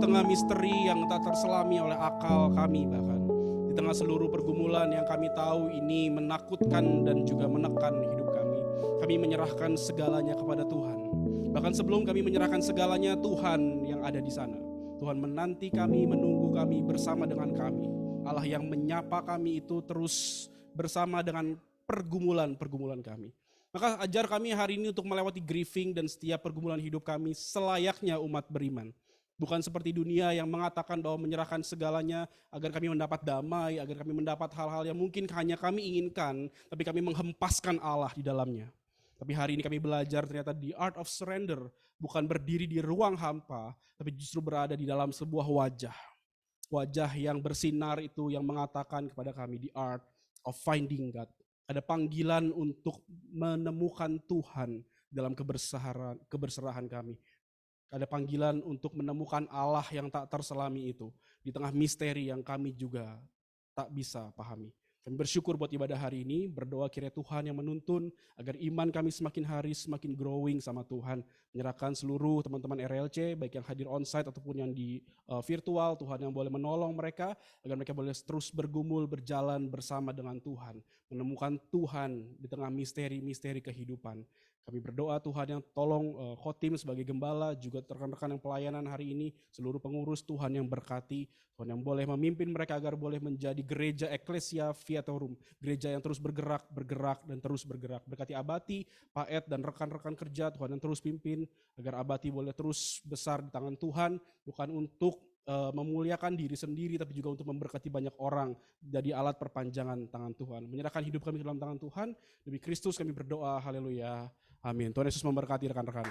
tengah misteri yang tak terselami oleh akal kami, bahkan di tengah seluruh pergumulan yang kami tahu ini menakutkan dan juga menekan hidup kami menyerahkan segalanya kepada Tuhan. Bahkan sebelum kami menyerahkan segalanya, Tuhan yang ada di sana. Tuhan menanti kami, menunggu kami, bersama dengan kami. Allah yang menyapa kami itu terus bersama dengan pergumulan-pergumulan kami. Maka ajar kami hari ini untuk melewati grieving dan setiap pergumulan hidup kami selayaknya umat beriman. Bukan seperti dunia yang mengatakan bahwa menyerahkan segalanya agar kami mendapat damai, agar kami mendapat hal-hal yang mungkin hanya kami inginkan, tapi kami menghempaskan Allah di dalamnya. Tapi hari ini kami belajar ternyata the art of surrender bukan berdiri di ruang hampa, tapi justru berada di dalam sebuah wajah. Wajah yang bersinar itu yang mengatakan kepada kami the art of finding God. Ada panggilan untuk menemukan Tuhan dalam keberserahan kami. Ada panggilan untuk menemukan Allah yang tak terselami itu di tengah misteri yang kami juga tak bisa pahami. Kami bersyukur buat ibadah hari ini, berdoa kiranya Tuhan yang menuntun agar iman kami semakin hari semakin growing sama Tuhan. Menyerahkan seluruh teman-teman RLC, baik yang hadir onsite ataupun yang di virtual, Tuhan yang boleh menolong mereka, agar mereka boleh terus bergumul, berjalan bersama dengan Tuhan. Menemukan Tuhan di tengah misteri-misteri kehidupan. Kami berdoa Tuhan yang tolong Khotim sebagai gembala, juga rekan-rekan yang pelayanan hari ini, seluruh pengurus Tuhan yang berkati, Tuhan yang boleh memimpin mereka agar boleh menjadi gereja Ecclesia Viatorum, gereja yang terus bergerak dan terus bergerak. Berkati Abati, Pak Ed dan rekan-rekan kerja, Tuhan yang terus pimpin, agar Abati boleh terus besar di tangan Tuhan, bukan untuk memuliakan diri sendiri, tapi juga untuk memberkati banyak orang, jadi alat perpanjangan tangan Tuhan. Menyerahkan hidup kami ke dalam tangan Tuhan, demi Kristus kami berdoa, haleluya. Amin. Tuhan Yesus memberkati rekan-rekan.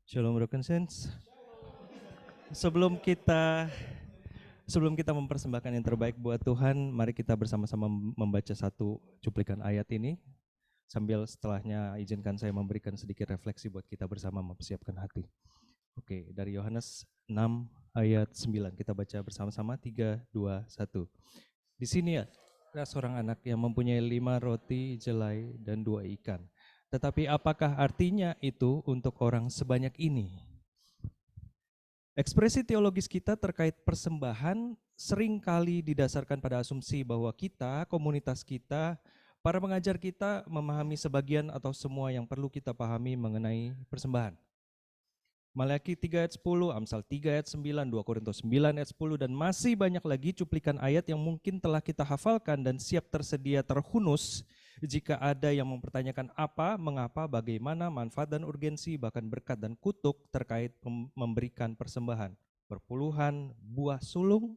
Shalom Broken Saints. Sebelum kita mempersembahkan yang terbaik buat Tuhan, mari kita bersama-sama membaca satu cuplikan ayat ini. Sambil setelahnya izinkan saya memberikan sedikit refleksi buat kita bersama mempersiapkan hati. Oke, dari Yohanes 6 ayat 9. Kita baca bersama-sama 3, 2, 1. Di sini ada seorang anak yang mempunyai 5 roti jelai dan 2 ikan. Tetapi apakah artinya itu untuk orang sebanyak ini? Ekspresi teologis kita terkait persembahan seringkali didasarkan pada asumsi bahwa kita, komunitas kita, para pengajar kita memahami sebagian atau semua yang perlu kita pahami mengenai persembahan. Maleakhi 3 ayat 10, Amsal 3 ayat 9, 2 Korintus 9 ayat 10, dan masih banyak lagi cuplikan ayat yang mungkin telah kita hafalkan dan siap tersedia terhunus jika ada yang mempertanyakan apa, mengapa, bagaimana, manfaat dan urgensi, bahkan berkat dan kutuk terkait memberikan persembahan, perpuluhan, buah sulung,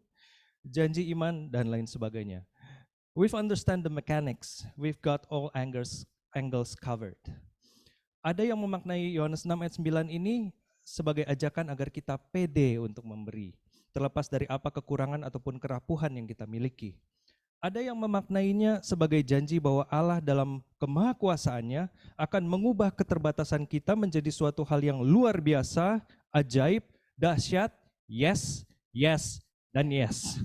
janji iman, dan lain sebagainya. We've understand the mechanics, we've got all angles covered. Ada yang memaknai Yohanes 6 ayat 9 ini sebagai ajakan agar kita pede untuk memberi, terlepas dari apa kekurangan ataupun kerapuhan yang kita miliki. Ada yang memaknainya sebagai janji bahwa Allah dalam kemahakuasaannya akan mengubah keterbatasan kita menjadi suatu hal yang luar biasa, ajaib, dahsyat, yes, yes, dan yes.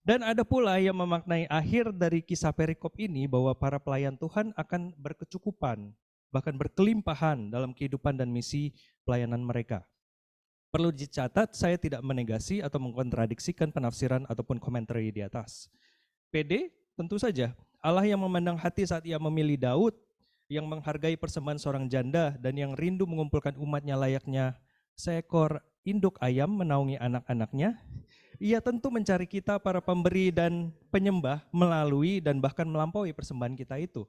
Dan ada pula yang memaknai akhir dari kisah perikop ini bahwa para pelayan Tuhan akan berkecukupan, bahkan berkelimpahan dalam kehidupan dan misi pelayanan mereka. Perlu dicatat, saya tidak menegasi atau mengkontradiksikan penafsiran ataupun komentar di atas. PD, tentu saja, Allah yang memandang hati saat ia memilih Daud, yang menghargai persembahan seorang janda dan yang rindu mengumpulkan umatnya layaknya seekor induk ayam menaungi anak-anaknya, ia tentu mencari kita para pemberi dan penyembah melalui dan bahkan melampaui persembahan kita itu.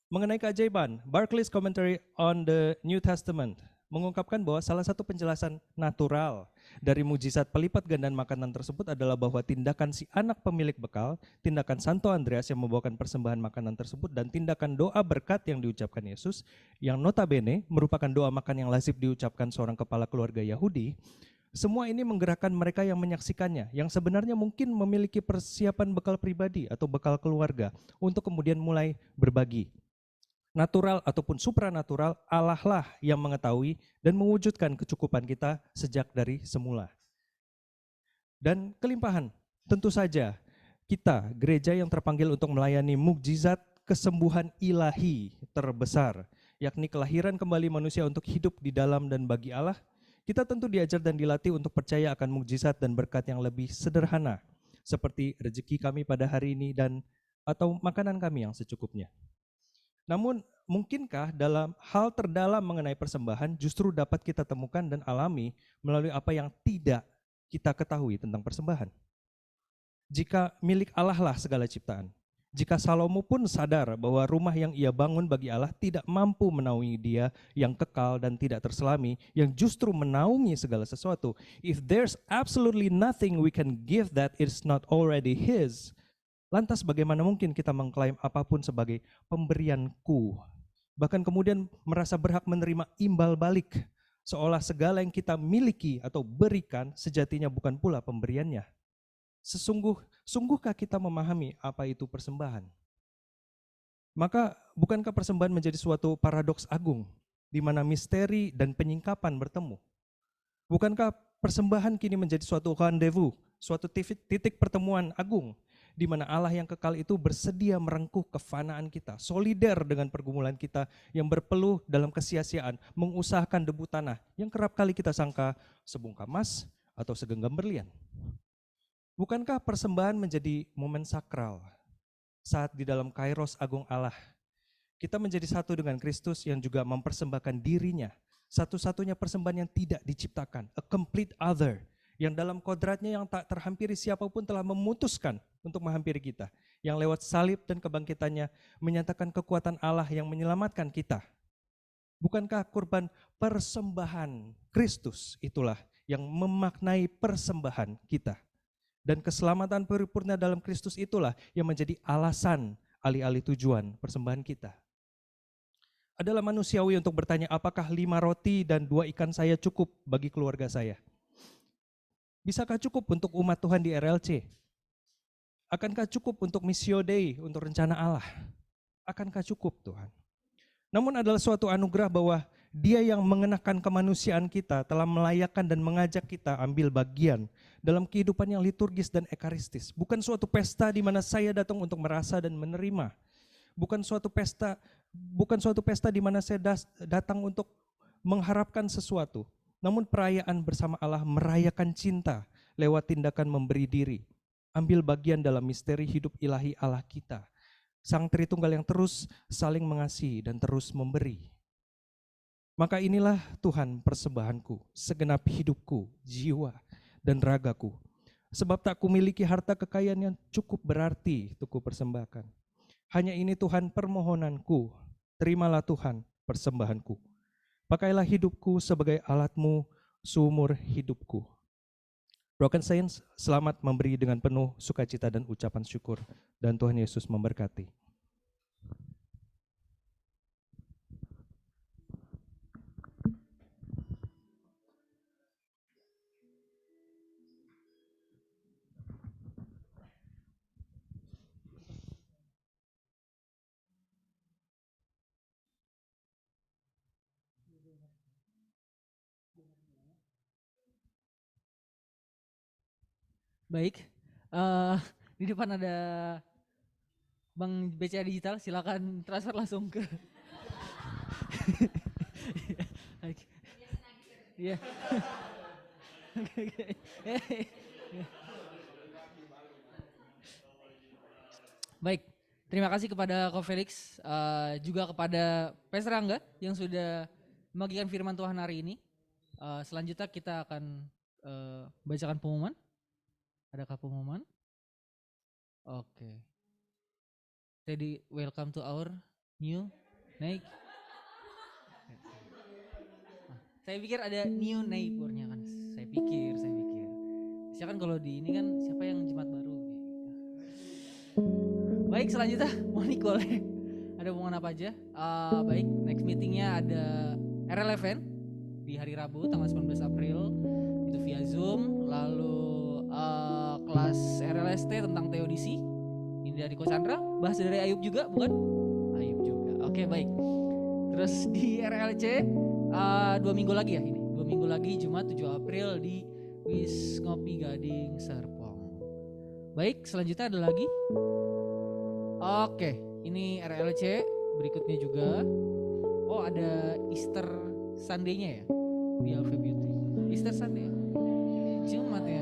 Mengenai keajaiban, Barclay's Commentary on the New Testament mengungkapkan bahwa salah satu penjelasan natural dari mujizat pelipat gandaan makanan tersebut adalah bahwa tindakan si anak pemilik bekal, tindakan Santo Andreas yang membawakan persembahan makanan tersebut, dan tindakan doa berkat yang diucapkan Yesus, yang notabene merupakan doa makan yang lazim diucapkan seorang kepala keluarga Yahudi, Semua ini menggerakkan mereka yang menyaksikannya, yang sebenarnya mungkin memiliki persiapan bekal pribadi atau bekal keluarga untuk kemudian mulai berbagi. Natural ataupun supranatural, Allah lah yang mengetahui dan mewujudkan kecukupan kita sejak dari semula. Dan kelimpahan, tentu saja kita, gereja yang terpanggil untuk melayani mukjizat kesembuhan ilahi terbesar, yakni kelahiran kembali manusia untuk hidup di dalam dan bagi Allah, kita tentu diajar dan dilatih untuk percaya akan mukjizat dan berkat yang lebih sederhana, seperti rezeki kami pada hari ini dan atau makanan kami yang secukupnya. Namun, mungkinkah dalam hal terdalam mengenai persembahan justru dapat kita temukan dan alami melalui apa yang tidak kita ketahui tentang persembahan? Jika milik Allah lah segala ciptaan, jika Salomo pun sadar bahwa rumah yang ia bangun bagi Allah tidak mampu menaungi dia yang kekal dan tidak terselami, yang justru menaungi segala sesuatu, if there's absolutely nothing we can give that is not already his, lantas bagaimana mungkin kita mengklaim apapun sebagai pemberianku? Bahkan kemudian merasa berhak menerima imbal balik, seolah segala yang kita miliki atau berikan sejatinya bukan pula pemberiannya. Sungguhkah kita memahami apa itu persembahan? Maka bukankah persembahan menjadi suatu paradoks agung di mana misteri dan penyingkapan bertemu? Bukankah persembahan kini menjadi suatu rendezvous, suatu titik pertemuan agung di mana Allah yang kekal itu bersedia merengkuh kefanaan kita, solider dengan pergumulan kita yang berpeluh dalam kesia-siaan, mengusahakan debu tanah yang kerap kali kita sangka sebungkam emas atau segenggam berlian. Bukankah persembahan menjadi momen sakral saat di dalam kairos agung Allah kita menjadi satu dengan Kristus yang juga mempersembahkan dirinya, satu-satunya persembahan yang tidak diciptakan, a complete other, yang dalam kodratnya yang tak terhampiri siapapun telah memutuskan untuk menghampiri kita, yang lewat salib dan kebangkitannya menyatakan kekuatan Allah yang menyelamatkan kita. Bukankah kurban persembahan Kristus itulah yang memaknai persembahan kita? Dan keselamatan paripurna dalam Kristus itulah yang menjadi alasan alih-alih tujuan persembahan kita. Adalah manusiawi untuk bertanya apakah 5 roti dan 2 ikan saya cukup bagi keluarga saya? Bisakah cukup untuk umat Tuhan di RLC? Akankah cukup untuk Missio Dei, untuk rencana Allah? Akankah cukup Tuhan? Namun adalah suatu anugerah bahwa Dia yang mengenakan kemanusiaan kita telah melayakkan dan mengajak kita ambil bagian dalam kehidupan yang liturgis dan ekaristis. Bukan suatu pesta di mana saya datang untuk merasa dan menerima. Bukan suatu pesta di mana saya datang untuk mengharapkan sesuatu. Namun perayaan bersama Allah merayakan cinta lewat tindakan memberi diri. Ambil bagian dalam misteri hidup ilahi Allah kita. Sang Tritunggal yang terus saling mengasihi dan terus memberi. Maka inilah Tuhan persembahanku, segenap hidupku, jiwa, dan ragaku. Sebab tak kumiliki harta kekayaan yang cukup berarti untuk kupersembahkan. Hanya ini Tuhan permohonanku, terimalah Tuhan persembahanku. Pakailah hidupku sebagai alatmu seumur hidupku. Broken Saints, selamat memberi dengan penuh sukacita dan ucapan syukur. Dan Tuhan Yesus memberkati. Baik, di depan ada Bang BCA Digital, silakan transfer langsung ke. Iya. Baik, terima kasih kepada Ko Felix, juga kepada Pastor Angga yang sudah membagikan firman Tuhan hari ini. Selanjutnya kita akan bacakan pengumuman. Adakah pengumuman? Oke. Jadi welcome to our new naik. Saya pikir ada new neighbornya kan. Saya pikir. Siapa kan kalau di ini kan siapa yang jemaat baru? Baik, selanjutnya Monik boleh. Ada pengumuman apa aja? Baik, next meetingnya ada RL Event di hari Rabu tanggal 19 April. Itu itu via Zoom. Lalu kelas RLST tentang teodisi ini dari Coach Chandra. Bahas dari Ayub juga, bukan? Ayub juga. Oke, baik. Terus di RLC 2 minggu lagi ya ini. 2 minggu lagi Jumat 7 April di Wis Ngopi Gading Serpong. Baik, selanjutnya ada lagi. Oke, ini RLC berikutnya juga. Oh, ada Easter Sunday-nya ya di Alpha Beauty. Easter Sunday. Jumat ya.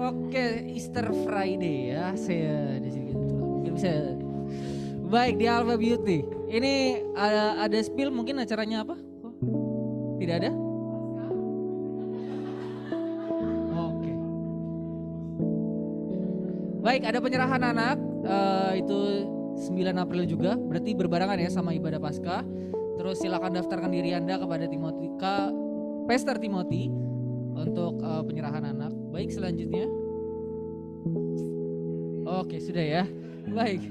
Oke, Easter Friday ya. Saya di sini gitu. Mungkin bisa. Baik, di Alpha Beauty. Ini ada spill mungkin acaranya apa? Oh, tidak ada? Oke. Baik, ada penyerahan anak itu 9 April juga, berarti berbarengan ya sama ibadah Paskah. Terus silakan daftarkan diri Anda kepada Pastor Timothy untuk penyerahan anak. Baik, selanjutnya. Oke, sudah ya. Baik.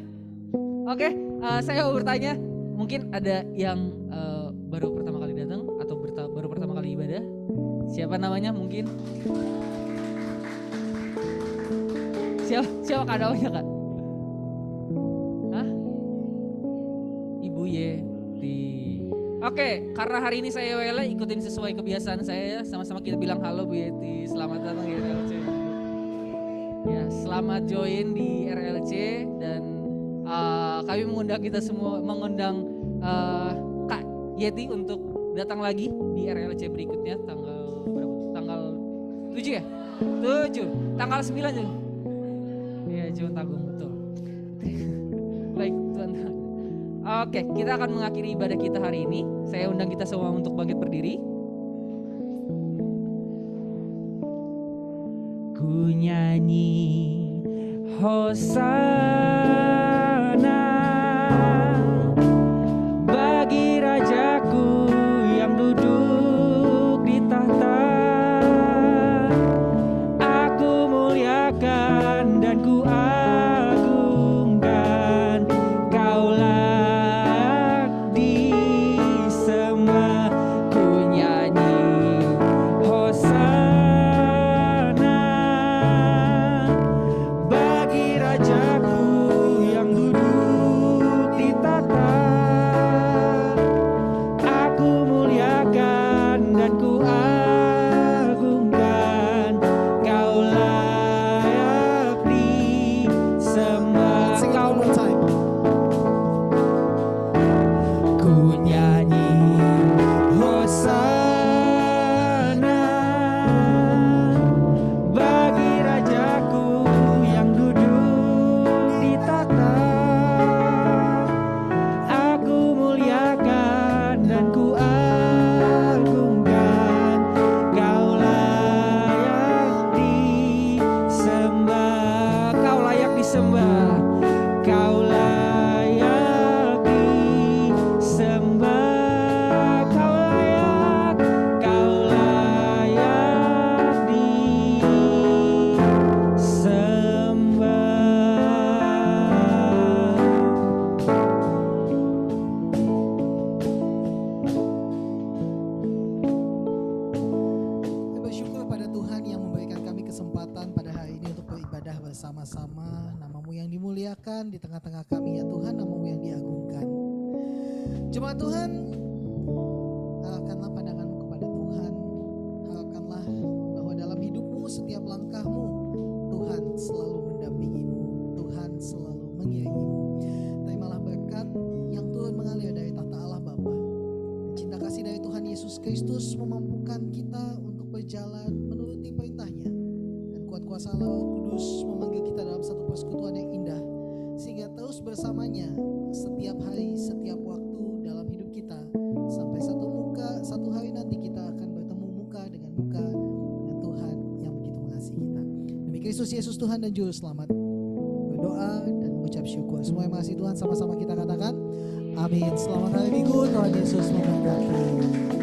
Oke, saya mau bertanya, mungkin ada yang baru pertama kali datang atau baru pertama kali ibadah? Siapa namanya mungkin? Siapa kak namanya kak? Hah? Ibu Yeti. Oke, karena hari ini saya Wela ikutin sesuai kebiasaan saya, sama-sama kita bilang halo Bu Yeti, selamat datang di RLC. Ya, selamat join di RLC dan kami mengundang kita semua, mengundang Kak Yeti untuk datang lagi di RLC berikutnya tanggal berapa? Tanggal 7 ya? 7, tanggal 9 ya? Iya, Jun Tagung, betul. Baik, Tuhan. Oke, kita akan mengakhiri ibadah kita hari ini. Saya undang kita semua untuk bangkit berdiri. Ku nyanyi Hosana bagi Rajaku yang duduk di tahta. Aku muliakan dan ku agungkan, Kau layak disembah. Ku nyanyi Hosana bagi Rajaku yang duduk di tahta. Aku muliakan dan ku agungkan, Kau layak disembah. Sing it one more time. Ku nyanyi Hosana bagi Rajaku yang duduk di tahta. Aku muliakan dan ku agungkan, Kau layak disembah. Kau layak disembah. Kau layak disembah. Kau layak Kami bersyukur pada Tuhan yang memberikan kami kesempatan pada hari ini untuk beribadah bersama-sama. Namamu yang dimuliakan di tengah-tengah kami ya Tuhan, namamu yang diagungkan. Jemaat Tuhan, arahkanlah pandanganmu kepada Tuhan. Harapkanlah bahwa dalam hidupmu, setiap langkahmu, Tuhan selalu mendampingimu, Tuhan selalu mengiringimu. Terimalah berkat yang turun mengalir dari tahta Allah Bapa. Cinta kasih dari Tuhan Yesus Kristus memampukan kita untuk berjalan menuruti perintahnya. Dan kuat kuasa Roh Kudus memanggil kita dalam satu persekutuan yang indah. Sehingga terus bersamanya setiap hari, setiap waktu dalam hidup kita. Sampai satu hari nanti kita akan bertemu muka dengan Tuhan yang begitu mengasihi kita. Demi Kristus Yesus Tuhan dan Juru Selamat. Berdoa dan mengucap syukur. Semua yang mengasihi Tuhan sama-sama kita katakan amin. Selamat hari Minggu, Tuhan Yesus memberkati.